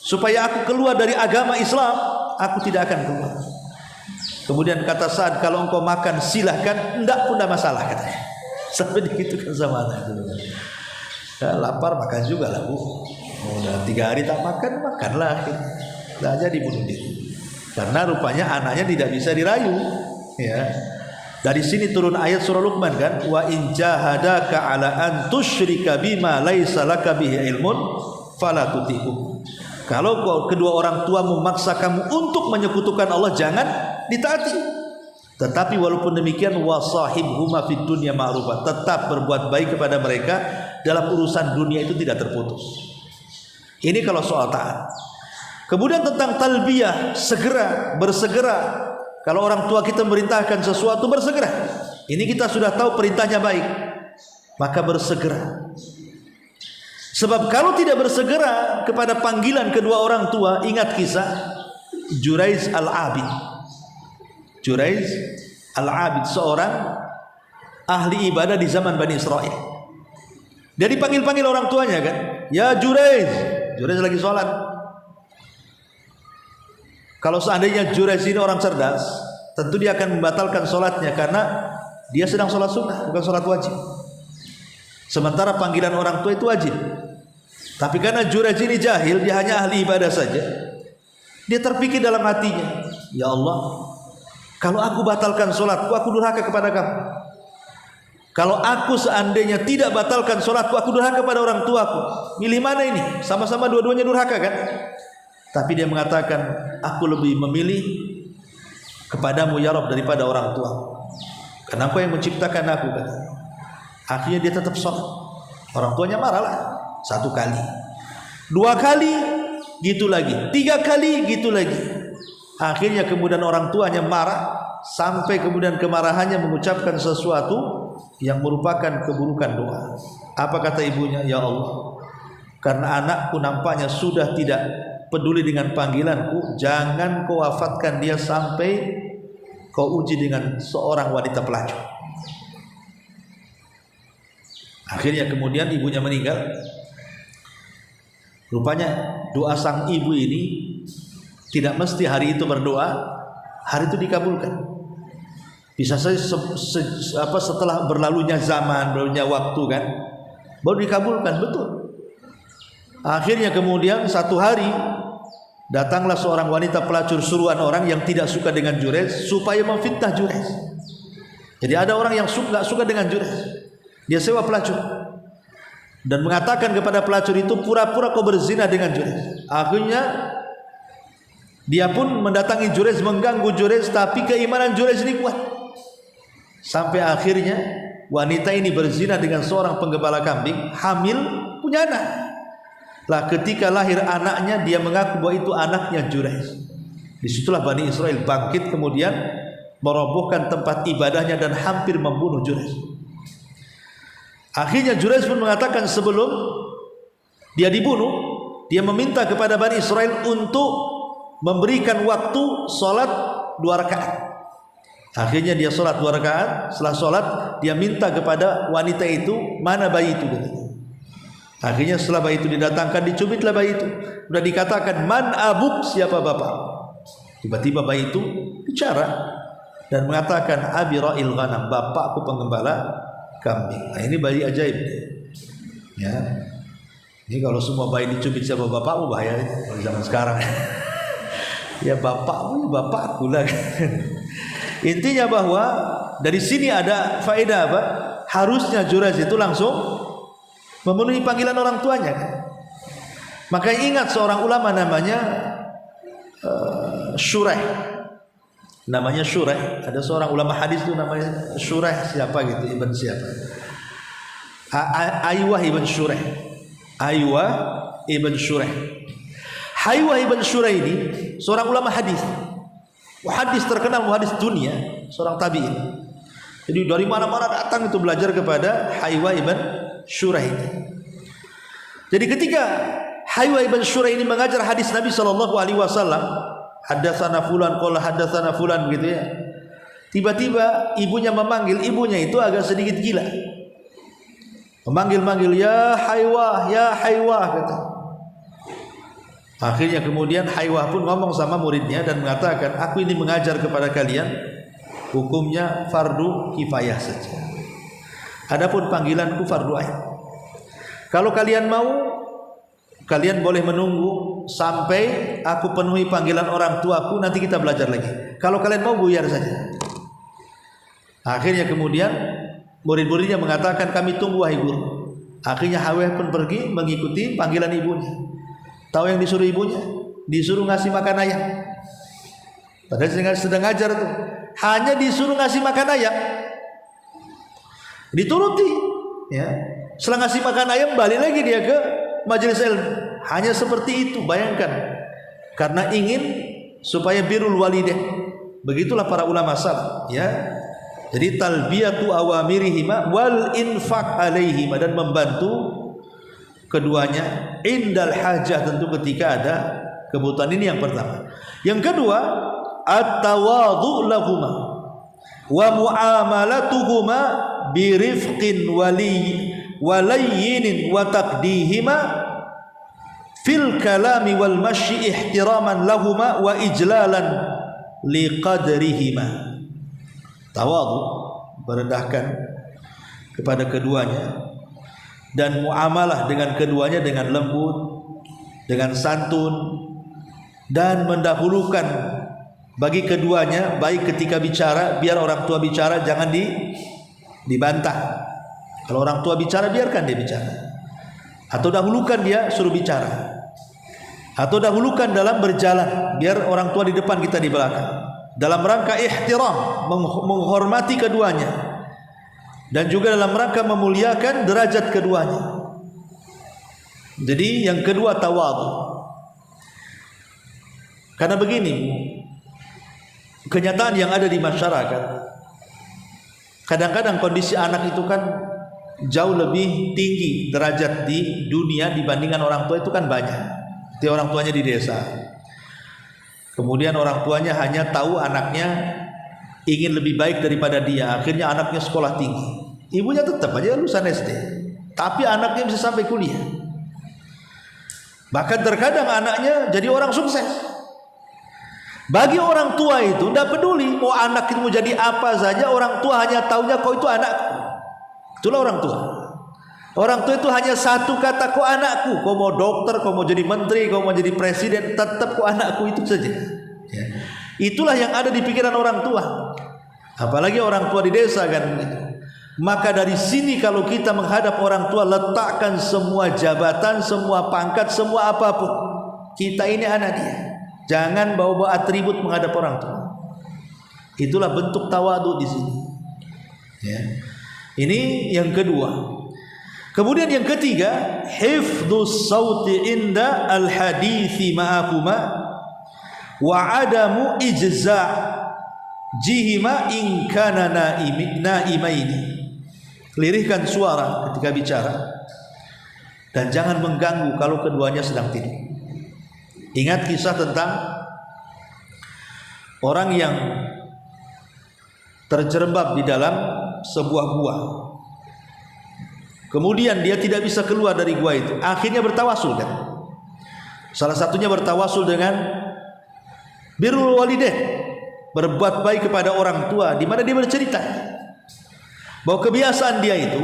supaya aku keluar dari agama Islam, aku tidak akan keluar. Kemudian kata Sa'ad, kalau engkau makan silahkan, enggak pun tidak masalah katanya. Sampai begitu kan sama anak itu. Ya, lapar makan juga lah bu. Udah 3 hari tak makan, makanlah. Tidak jadi bunuh diri. Karena rupanya anaknya tidak bisa dirayu. Ya. Dari sini turun ayat surah Luqman kan, wa in jahadaka ala an tusyrika bima laisa laka bihi ilmun fala tuti'hum. Kalau kedua orang tua memaksa kamu untuk menyekutukan Allah, jangan ditaati. Tetapi walaupun demikian, wasahibhuma fid dunya ma'rufa, tetap berbuat baik kepada mereka dalam urusan dunia itu tidak terputus. Ini kalau soal taat. Kemudian tentang talbiyah, bersegera. Kalau orang tua kita merintahkan sesuatu, bersegera. Ini kita sudah tahu perintahnya baik, maka bersegera. Sebab kalau tidak bersegera kepada panggilan kedua orang tua, ingat kisah Juraiz al-Abid. Juraiz al-Abid, seorang ahli ibadah di zaman Bani Israel. Dia dipanggil-panggil orang tuanya kan, ya Juraiz. Juraiz lagi sholat. Kalau seandainya Juraiz ini orang cerdas, tentu dia akan membatalkan sholatnya karena dia sedang sholat sunnah, bukan sholat wajib. Sementara panggilan orang tua itu wajib. Tapi karena Juraiz ini jahil, dia hanya ahli ibadah saja. Dia terpikir dalam hatinya, ya Allah, kalau aku batalkan sholatku, aku durhaka kepada kamu. Kalau aku seandainya tidak batalkan sholatku, aku durhaka kepada orang tuaku. Milih mana ini? Sama-sama dua-duanya durhaka kan? Tapi dia mengatakan, aku lebih memilih kepadamu ya Rabb daripada orang tua. Karena Engkau yang menciptakan aku kan? Akhirnya dia tetap sholat. Orang tuanya marahlah. 1 kali, 2 kali, gitu lagi, 3 kali, gitu lagi. Akhirnya kemudian orang tuanya marah, sampai kemudian kemarahannya mengucapkan sesuatu yang merupakan keburukan doa. Apa kata ibunya? Ya Allah, karena anakku nampaknya sudah tidak peduli dengan panggilanku, jangan kau wafatkan dia sampai kau uji dengan seorang wanita pelacur. Akhirnya kemudian ibunya meninggal. Rupanya doa sang ibu ini tidak mesti hari itu berdoa, hari itu dikabulkan. Bisa saja setelah berlalunya zaman, berlalunya waktu kan, baru dikabulkan, betul. Akhirnya kemudian satu hari datanglah seorang wanita pelacur suruhan orang yang tidak suka dengan Juraiz supaya memfitnah Juraiz. Jadi ada orang yang nggak suka dengan Juraiz, dia sewa pelacur dan mengatakan kepada pelacur itu, pura-pura kau berzina dengan Juraiz. Akhirnya dia pun mendatangi Juraiz, mengganggu Juraiz, tapi keimanan Juraiz ini kuat. Sampai akhirnya wanita ini berzina dengan seorang penggembala kambing, hamil, punya anak. Lah ketika lahir anaknya, dia mengaku bahwa itu anaknya Juraiz. Disitulah Bani Israel bangkit kemudian merobohkan tempat ibadahnya dan hampir membunuh Juraiz. Akhirnya Juraiz pun mengatakan sebelum dia dibunuh, dia meminta kepada Bani Israel untuk memberikan waktu sholat 2 rakaat. Akhirnya dia sholat 2 rakaat. Setelah sholat dia minta kepada wanita itu, mana bayi itu? Akhirnya setelah bayi itu didatangkan, dicubitlah bayi itu. Sudah dikatakan, man abuk, siapa bapak? Tiba-tiba bayi itu bicara dan mengatakan, abi ra'il ghanam, bapakku penggembala kambing. Nah ini bayi ajaib ya. Ini kalau semua bayi dicubit siapa bapakmu, bahaya kalau zaman sekarang. Ya bapakmu, bapakku lah. Intinya bahwa dari sini ada faedah apa? Harusnya Juraiz itu langsung memenuhi panggilan orang tuanya. Maka ingat seorang ulama namanya Shuraih. Namanya Shuraih. Ada seorang ulama hadis itu namanya Shuraih, siapa gitu, Ibn siapa? Aywah Ibn Shuraih. Aywah Ibn Shuraih. Aywah Ibn Shuraih ini seorang ulama hadis. Muhaddis terkenal, muhaddis dunia, seorang tabi'in. Jadi dari mana-mana datang itu belajar kepada Aywah Ibn Shuraih ini. Jadi ketika Aywah Ibn Shuraih ini mengajar hadis Nabi SAW, haddatsana fulan qala haddatsana fulan begitu ya. Tiba-tiba ibunya memanggil, ibunya itu agak sedikit gila. Memanggil-manggil, ya Haywah kata. Akhirnya kemudian Haywah pun ngomong sama muridnya dan mengatakan, aku ini mengajar kepada kalian, hukumnya fardu kifayah saja. Adapun panggilanku fardu ain. Kalau kalian mau, kalian boleh menunggu sampai aku penuhi panggilan orang tuaku, nanti kita belajar lagi. Kalau kalian mau, buyar saja. Akhirnya kemudian murid-muridnya mengatakan, kami tunggu wahai guru. Akhirnya Haywah pun pergi mengikuti panggilan ibunya. Tahu yang disuruh ibunya? Disuruh ngasih makan ayam. Padahal sedang ngajar tuh, hanya disuruh ngasih makan ayam, dituruti ya. Setelah ngasih makan ayam, balik lagi dia ke majelis ilmu. hanya seperti itu, bayangkan, karena ingin supaya birrul walidain. Begitulah para ulama salaf, ya. Jadi talbiyatu awamirihima wal infaq alaihima, dan membantu keduanya indal hajah, tentu ketika ada kebutuhan. Ini yang pertama. Yang kedua, at-tawadhu lahuma wa muamalatuhuma birifqin walayyin wa taqdihima fil kalami wal masyi ihtiraman lahuma wa ijlalan liqadrihima. Tawadhu, merendahkan kepada keduanya, dan muamalah dengan keduanya dengan lembut, dengan santun, dan mendahulukan bagi keduanya, baik ketika bicara, biar orang tua bicara, jangan dibantah. Kalau orang tua bicara, biarkan dia bicara, atau dahulukan dia suruh bicara, atau dahulukan dalam berjalan, biar orang tua di depan, kita di belakang, dalam rangka ihtiram, menghormati keduanya, dan juga dalam rangka memuliakan derajat keduanya. Jadi yang kedua, tawadhu. Karena begini, kenyataan yang ada di masyarakat, kadang-kadang kondisi anak itu kan jauh lebih tinggi derajat di dunia dibandingkan orang tua itu kan banyak. Dia orang tuanya di desa, kemudian orang tuanya hanya tahu anaknya ingin lebih baik daripada dia, akhirnya anaknya sekolah tinggi, ibunya tetap aja lulusan SD, tapi anaknya bisa sampai kuliah. Bahkan terkadang anaknya jadi orang sukses. Bagi orang tua itu tidak peduli mau anak itu mau jadi apa saja, orang tua hanya tahunya kau itu anakku. Itulah orang tua. Orang tua itu hanya satu kata, kau anakku. Kau mau dokter, kau mau jadi menteri, kau mau jadi presiden, tetap kau anakku, itu saja. Ya. Itulah yang ada di pikiran orang tua. Apalagi orang tua di desa kan begitu. Maka dari sini kalau kita menghadap orang tua, letakkan semua jabatan, semua pangkat, semua apapun. Kita ini anak dia. Jangan bawa-bawa atribut menghadap orang tua. Itulah bentuk tawadhu di sini. Ya. Ini yang kedua. Kemudian yang ketiga, hifdzus sauti inda al-hadithi ma'ahuma wa adamu ijza' jihima in kana naimaini. Lirihkan suara ketika bicara dan jangan mengganggu kalau keduanya sedang tidur. Ingat kisah tentang orang yang terjerembab di dalam sebuah gua. Kemudian dia tidak bisa keluar dari gua itu. Akhirnya bertawasul kan. Salah satunya bertawasul dengan birrul walidain, berbuat baik kepada orang tua, di mana dia bercerita bahwa kebiasaan dia itu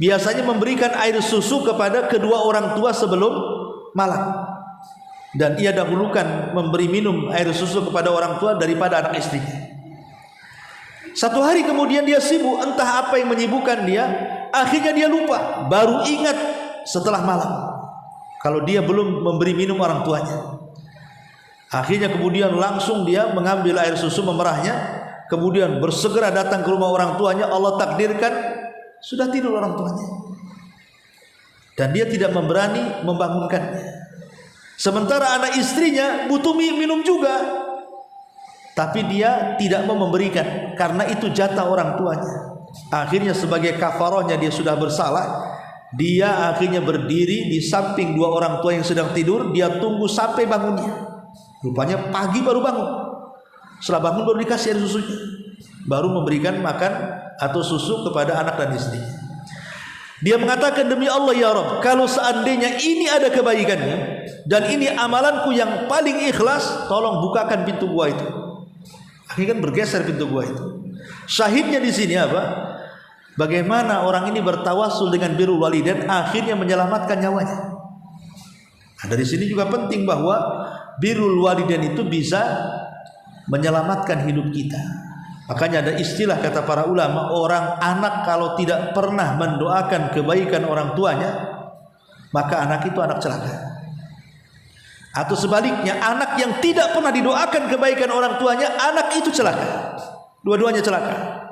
biasanya memberikan air susu kepada kedua orang tua sebelum malam. Dan ia dahulukan memberi minum air susu kepada orang tua daripada anak istrinya. Satu hari kemudian dia sibuk, entah apa yang menyibukkan dia, akhirnya dia lupa, baru ingat setelah malam kalau dia belum memberi minum orang tuanya. Akhirnya kemudian langsung dia mengambil air susu, memerahnya, kemudian bersegera datang ke rumah orang tuanya. Allah takdirkan sudah tidur orang tuanya, dan dia tidak memberani membangunkannya. Sementara anak istrinya butuh minum juga, tapi dia tidak mau memberikan karena itu jatah orang tuanya. Akhirnya sebagai kafarahnya dia sudah bersalah, dia akhirnya berdiri di samping dua orang tua yang sedang tidur. Dia tunggu sampai bangunnya. Rupanya pagi baru bangun. Setelah bangun baru dikasih air susunya, baru memberikan makan atau susu kepada anak dan istrinya. Dia mengatakan, demi Allah ya Rabb, kalau seandainya ini ada kebaikannya dan ini amalanku yang paling ikhlas, tolong bukakan pintu gua itu. Akhirnya kan bergeser pintu gua itu. Syahidnya di sini apa? Bagaimana orang ini bertawasul dengan birrul walidain, akhirnya menyelamatkan nyawanya. Nah, dari sini juga penting bahwa birrul walidain itu bisa menyelamatkan hidup kita. Makanya ada istilah kata para ulama, orang anak kalau tidak pernah mendoakan kebaikan orang tuanya, maka anak itu anak celaka. Atau sebaliknya, anak yang tidak pernah didoakan kebaikan orang tuanya, anak itu celaka. Dua-duanya celaka.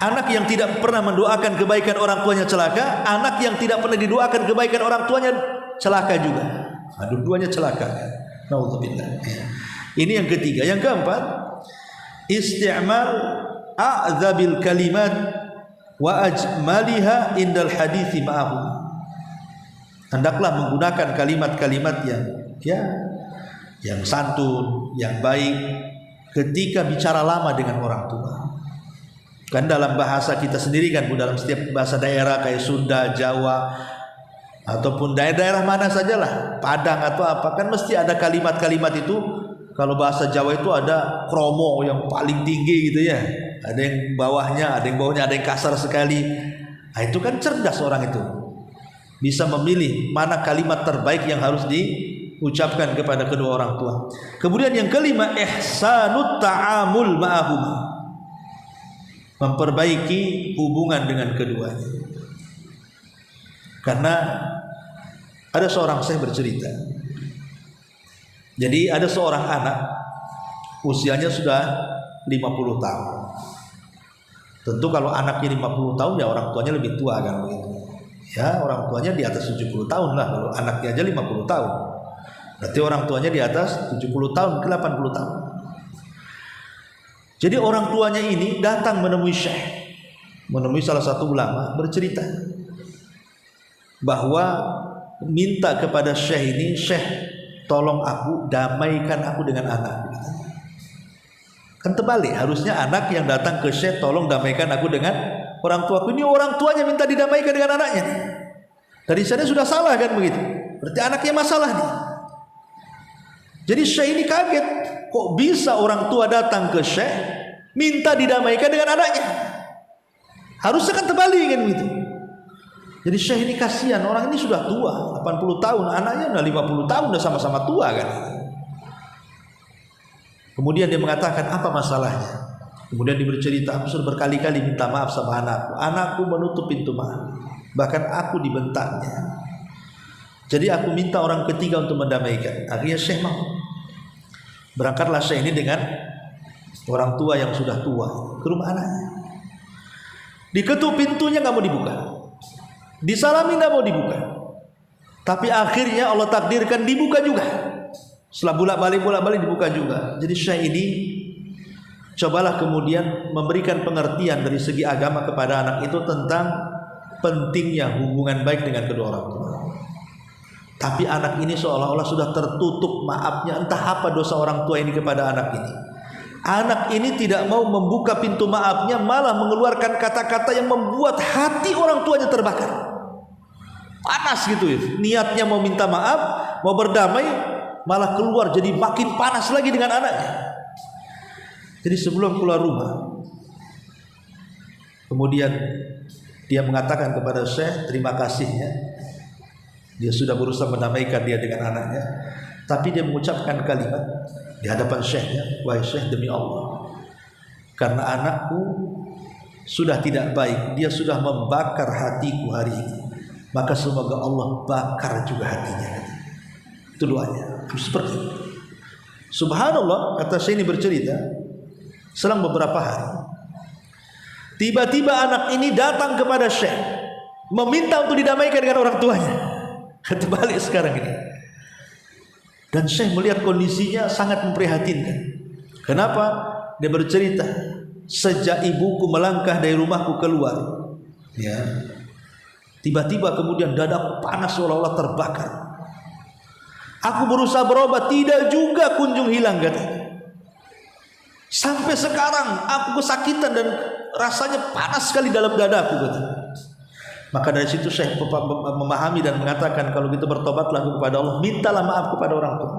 Anak yang tidak pernah mendoakan kebaikan orang tuanya celaka, anak yang tidak pernah didoakan kebaikan orang tuanya celaka juga. Nah, dua-duanya celaka. Naudzubillah. Ini yang ketiga. Yang keempat, isti'mal a'dzabil kalimat wa ajmaliha indal hadithi ma'ahu. Hendaklah menggunakan kalimat-kalimat yang santun, yang baik ketika bicara lama dengan orang tua. Kan dalam bahasa kita sendiri kan, dalam setiap bahasa daerah kayak Sunda, Jawa, ataupun daerah-daerah mana sajalah, Padang atau apa, kan mesti ada kalimat-kalimat itu. Kalau bahasa Jawa itu ada kromo yang paling tinggi gitu ya, ada yang bawahnya, ada yang kasar sekali. Nah, itu kan cerdas orang itu, bisa memilih mana kalimat terbaik yang harus diucapkan kepada kedua orang tua. Kemudian yang kelima, ihsanut ta'amul ma'ahum, memperbaiki hubungan dengan keduanya. Karena ada seorang syekh bercerita, jadi ada seorang anak usianya sudah 50 tahun. Tentu kalau anaknya 50 tahun ya orang tuanya lebih tua kan begitu. Ya, orang tuanya di atas 70 tahun lah, kalau anaknya aja 50 tahun. Berarti orang tuanya di atas 70 tahun ke 80 tahun. Jadi orang tuanya ini datang menemui syekh, menemui salah satu ulama, bercerita bahwa minta kepada syekh ini, "Syekh, tolong aku, damaikan aku dengan anak." Kan terbalik, harusnya anak yang datang ke syekh, "Tolong damaikan aku dengan orang tuaku." Ini orang tuanya minta didamaikan dengan anaknya. Dari sana sudah salah kan begitu. Berarti anaknya masalah nih. Jadi syekh ini kaget, kok bisa orang tua datang ke syekh minta didamaikan dengan anaknya? Harusnya kan terbalik kan begitu. Jadi syekh ini kasihan, orang ini sudah tua, 80 tahun, anaknya udah 50 tahun, udah sama-sama tua kan. Kemudian dia mengatakan, "Apa masalahnya?" Kemudian dia bercerita, "Aku sudah berkali-kali minta maaf sama anakku. Anakku menutup pintu maaf. Bahkan aku dibentaknya. Jadi aku minta orang ketiga untuk mendamaikan." Akhirnya syekh mau. Berangkatlah syekh ini dengan orang tua yang sudah tua ke rumah anaknya. Diketuk pintunya nggak mau dibuka, disalami nggak mau dibuka. Tapi akhirnya Allah takdirkan dibuka juga. Setelah bolak-balik dibuka juga. Jadi syekh ini cobalah kemudian memberikan pengertian dari segi agama kepada anak itu tentang pentingnya hubungan baik dengan kedua orang tua. Tapi anak ini seolah-olah sudah tertutup maafnya, entah apa dosa orang tua ini kepada anak ini. Anak ini tidak mau membuka pintu maafnya, malah mengeluarkan kata-kata yang membuat hati orang tuanya terbakar. Panas gitu ya. Niatnya mau minta maaf, mau berdamai, malah keluar jadi makin panas lagi dengan anaknya. Jadi sebelum keluar rumah, kemudian dia mengatakan kepada syekh terima kasihnya. Dia sudah berusaha mendamaikan dia dengan anaknya, tapi dia mengucapkan kalimat di hadapan syekhnya, "Wahai syekh, demi Allah, karena anakku sudah tidak baik, dia sudah membakar hatiku hari ini, maka semoga Allah bakar juga hatinya." Itu doanya. Seperti itu. Subhanallah, kata syekh ini bercerita, selang beberapa hari, tiba-tiba anak ini datang kepada syekh, meminta untuk didamaikan dengan orang tuanya. Terbalik sekarang ini. Dan syekh melihat kondisinya sangat memprihatinkan. Kenapa? Dia bercerita, "Sejak ibuku melangkah dari rumahku keluar, ya, tiba-tiba kemudian dadaku panas seolah-olah terbakar. Aku berusaha berobat, tidak juga kunjung hilang," katanya. "Sampai sekarang aku kesakitan dan rasanya panas sekali dalam dadaku," katanya. Maka dari situ syekh memahami dan mengatakan, "Kalau gitu bertobatlah kepada Allah, mintalah maaf kepada orang tua."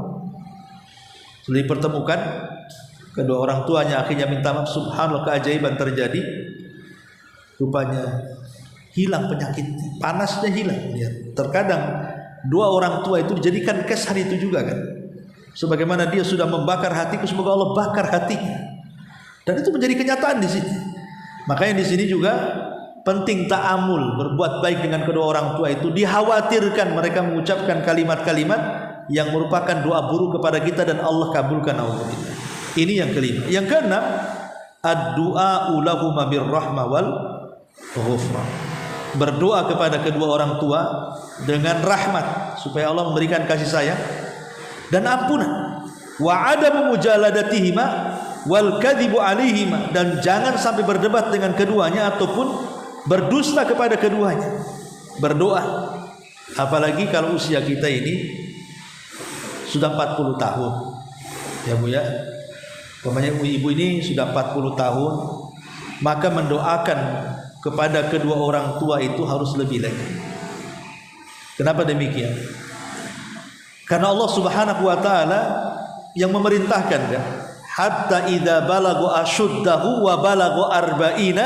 Setelah dipertemukan kedua orang tuanya, akhirnya minta maaf. Subhanallah, keajaiban terjadi. Rupanya hilang penyakit, panasnya hilang. Lihat, terkadang dua orang tua itu dijadikan kes hari itu juga kan. Sebagaimana dia sudah membakar hatiku, semoga Allah bakar hatinya. Dan itu menjadi kenyataan di sini. Makanya di sini juga penting ta'amul, berbuat baik dengan kedua orang tua itu. Dikhawatirkan mereka mengucapkan kalimat-kalimat yang merupakan doa buruk kepada kita dan Allah kabulkan. Ini yang kelima. Yang keenam, ad-du'a lahum birrahmah wal ghufran, berdoa kepada kedua orang tua dengan rahmat supaya Allah memberikan kasih sayang dan ampunan. Wa adamu mujaladatihima wal kadhibu alaihima, dan jangan sampai berdebat dengan keduanya ataupun berdusta kepada keduanya. Berdoa, apalagi kalau usia kita ini sudah 40 tahun. Ya Bu ya. Umpamanya ibu ini sudah 40 tahun, maka mendoakan kepada kedua orang tua itu harus lebih lagi. Kenapa demikian? Karena Allah Subhanahu wa taala yang memerintahkan kan, hatta idza balagu ashuddahu wa balagu arba'ina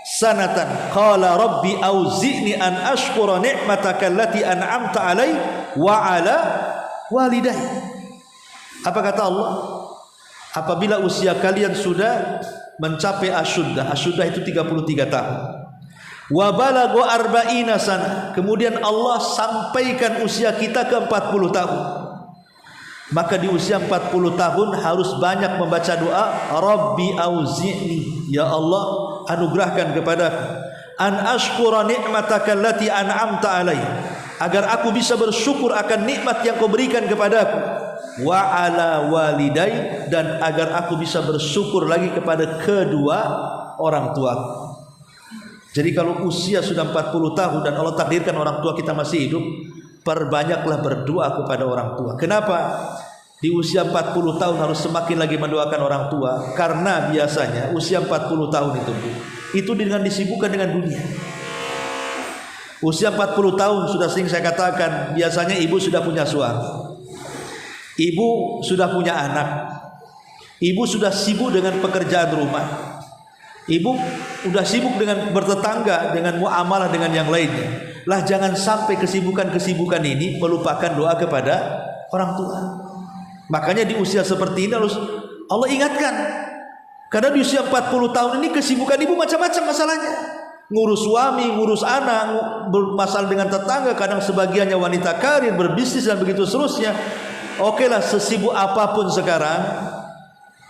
sanatan qala rabbi auzi'ni an ashkura ni'mataka allati an'amta 'alai wa 'ala walidayya. Apa kata Allah? Apabila usia kalian sudah mencapai asyuddah, asyuddah itu 33 tahun. Wa balagu arba'ina sana, kemudian Allah sampaikan usia kita ke 40 tahun. Maka di usia 40 tahun harus banyak membaca doa, Rabbi auzi'ni, ya Allah anugerahkan kepadaku, an ashkura ni'mataka allati an'amta alayya, agar aku bisa bersyukur akan nikmat yang kau berikan kepadaku, wa ala walidai, dan agar aku bisa bersyukur lagi kepada kedua orang tuaku. Jadi kalau usia sudah 40 tahun dan Allah takdirkan orang tua kita masih hidup, perbanyaklah berdoa kepada orang tua. Kenapa? Di usia 40 tahun harus semakin lagi mendoakan orang tua, karena biasanya usia 40 tahun itu dengan disibukkan dengan dunia. Usia 40 tahun sudah sering saya katakan, biasanya ibu sudah punya suami, ibu sudah punya anak, ibu sudah sibuk dengan pekerjaan rumah, ibu sudah sibuk dengan bertetangga, dengan muamalah dengan yang lainnya. Lah jangan sampai kesibukan-kesibukan ini melupakan doa kepada orang tua. Makanya di usia seperti ini harus Allah ingatkan. Karena di usia 40 tahun ini kesibukan ibu macam-macam masalahnya. Ngurus suami, ngurus anak, bermasalah dengan tetangga, kadang sebagiannya wanita karir, berbisnis dan begitu seterusnya. Oke lah, sesibuk apapun sekarang,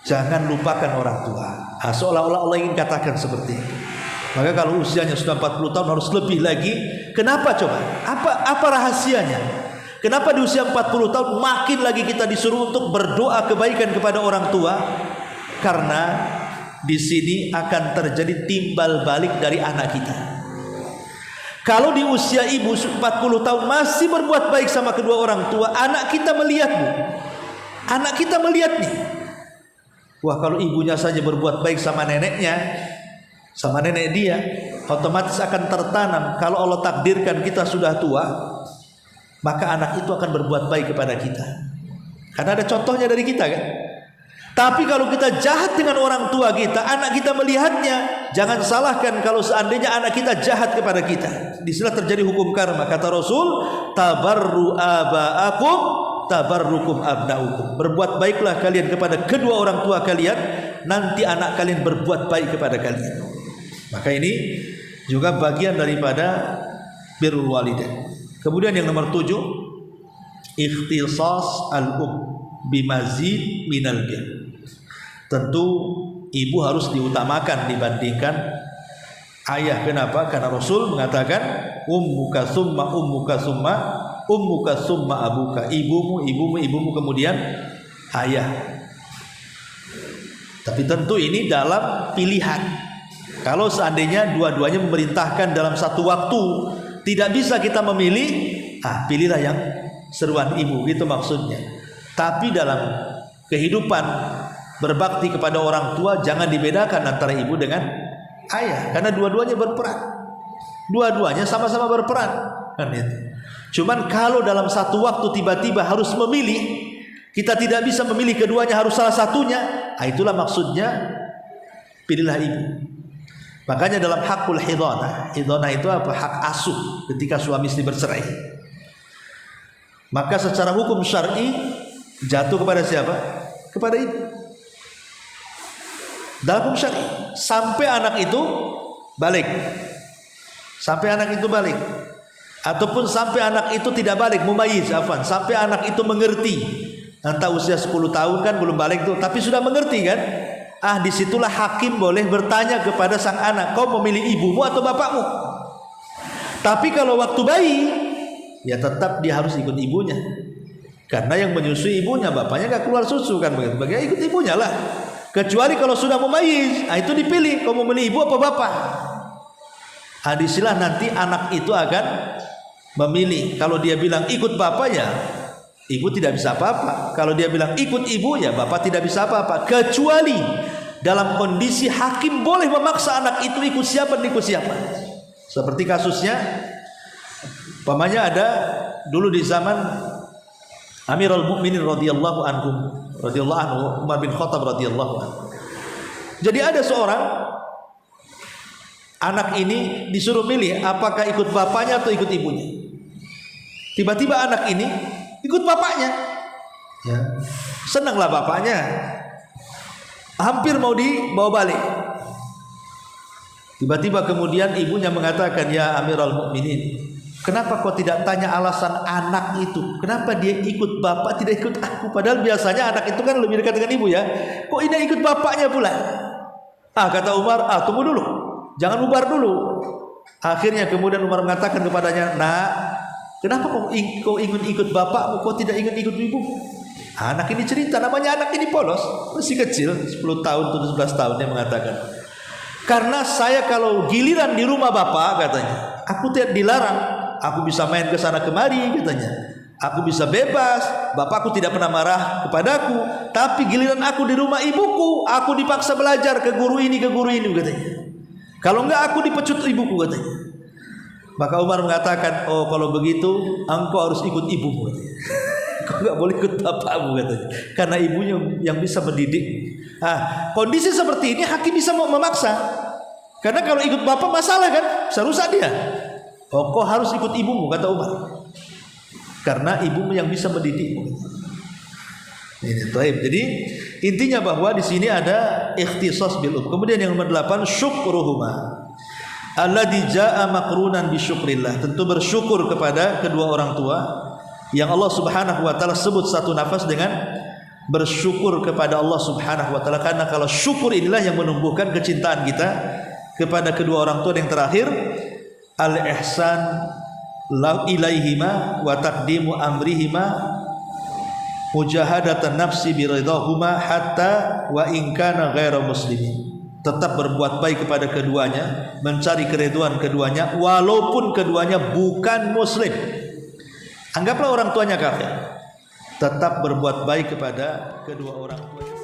jangan lupakan orang tua. Seolah-olah Allah ingin katakan seperti itu. Maka kalau usianya sudah 40 tahun harus lebih lagi. Kenapa coba? Apa rahasianya? Kenapa di usia 40 tahun makin lagi kita disuruh untuk berdoa kebaikan kepada orang tua? Karena di sini akan terjadi timbal balik dari anak kita. Kalau di usia ibu 40 tahun masih berbuat baik sama kedua orang tua, anak kita melihat, Bu. Anak kita melihat nih. Wah, kalau ibunya saja berbuat baik sama neneknya, sama nenek dia, otomatis akan tertanam. Kalau Allah takdirkan kita sudah tua, maka anak itu akan berbuat baik kepada kita. Karena ada contohnya dari kita kan. Tapi kalau kita jahat dengan orang tua kita, anak kita melihatnya. Jangan salahkan kalau seandainya anak kita jahat kepada kita. Di sini terjadi hukum karma. Kata Rasul, tabarru aba'akum tabarrukum abna'ukum. Berbuat baiklah kalian kepada kedua orang tua kalian, nanti anak kalian berbuat baik kepada kalian. Maka ini juga bagian daripada birrul walidain. Kemudian yang nomor 7, ikhtisas bimazid minal bir. Tentu ibu harus diutamakan dibandingkan ayah. Kenapa? Karena Rasul mengatakan ummuka summa ummuka summa ummuka summa abuka. Ibumu kemudian ayah. Tapi tentu ini dalam pilihan. Kalau seandainya dua-duanya memerintahkan dalam satu waktu, tidak bisa kita memilih, pilihlah yang seruan ibu, gitu maksudnya. Tapi dalam kehidupan berbakti kepada orang tua, jangan dibedakan antara ibu dengan ayah, karena dua-duanya berperan. Dua-duanya sama-sama berperan, kan itu. Cuman kalau dalam satu waktu tiba-tiba harus memilih, kita tidak bisa memilih keduanya, harus salah satunya. Itulah maksudnya pilihlah ibu. Makanya dalam hakul hidhanah itu apa? Hak asuh ketika suami istri bercerai. Maka secara hukum syar'i jatuh kepada siapa? Kepada ibu. Dalam hukum syar'i sampai anak itu balik. Sampai anak itu balik. Ataupun sampai anak itu tidak balik, mumayyiz, sampai anak itu mengerti. Entah usia 10 tahun kan belum balik tuh, tapi sudah mengerti kan? Disitulah hakim boleh bertanya kepada sang anak, kau memilih ibumu atau bapakmu? Tapi kalau waktu bayi, ya tetap dia harus ikut ibunya. Karena yang menyusui ibunya, bapaknya gak keluar susu kan begitu. Bagaimana ikut ibunya lah. Kecuali kalau sudah memayis, itu dipilih kamu mau milih ibu apa bapak. Hadisilah nanti anak itu akan memilih. Kalau dia bilang ikut bapaknya, ibu tidak bisa apa-apa. Kalau dia bilang ikut ibu, ya bapak tidak bisa apa-apa. Kecuali dalam kondisi hakim boleh memaksa anak itu ikut siapa dan ikut siapa. Seperti kasusnya, umpamanya ada dulu di zaman Amirul Mukminin radhiyallahu anhu, Umar bin Khattab radhiyallahu anhu. Jadi ada seorang anak ini disuruh milih apakah ikut bapaknya atau ikut ibunya. Tiba-tiba anak ini ikut bapaknya. Ya. Senanglah bapaknya. Hampir mau dibawa balik. Tiba-tiba kemudian ibunya mengatakan, "Ya Amirul Mukminin, kenapa kau tidak tanya alasan anak itu? Kenapa dia ikut bapak tidak ikut aku? Padahal biasanya anak itu kan lebih dekat dengan ibu ya. Kok ini ikut bapaknya pula?" Kata Umar, tunggu dulu. Jangan bubar dulu. Akhirnya kemudian Umar mengatakan kepadanya, "Nak, kenapa kau ingin ikut bapakmu? Kau tidak ingin ikut ibu?" Anak ini cerita, namanya anak ini polos, masih kecil, 10 tahun, 11 tahun, dia mengatakan, "Karena saya kalau giliran di rumah bapak," katanya, "aku tidak dilarang. Aku bisa main ke sana kemari," katanya. "Aku bisa bebas. Bapakku tidak pernah marah kepadaku. Tapi giliran aku di rumah ibuku, aku dipaksa belajar ke guru ini, katanya. Kalau enggak aku dipecut ibuku," katanya. Maka Umar mengatakan, "Oh, kalau begitu engkau harus ikut ibumu," katanya. "Kau enggak boleh ikut bapakmu," katanya. Karena ibunya yang bisa mendidik. Kondisi seperti ini hakim bisa memaksa. Karena kalau ikut bapak masalah kan, bisa rusak dia. Kau harus ikut ibumu, kata Umar. Karena ibumu yang bisa mendidikmu. Ini taib. Jadi intinya bahwa di sini ada ikhtisas bil Kemudian yang nomor 8, syukruhuma alladzi jaa maqrunan bi syukrillah. Tentu bersyukur kepada kedua orang tua yang Allah Subhanahu wa taala sebut satu nafas dengan bersyukur kepada Allah Subhanahu wa taala. Karena kalau syukur inilah yang menumbuhkan kecintaan kita kepada kedua orang tua. Yang terakhir, al-ihsan ilaihima wa taqdimu amrihima mujahadatan nafsi biridahuma hatta wa in kana ghairu muslimin. Tetap berbuat baik kepada keduanya, mencari keridhaan keduanya walaupun keduanya bukan muslim. Anggaplah orang tuanya kafir, tetap berbuat baik kepada kedua orang tuanya.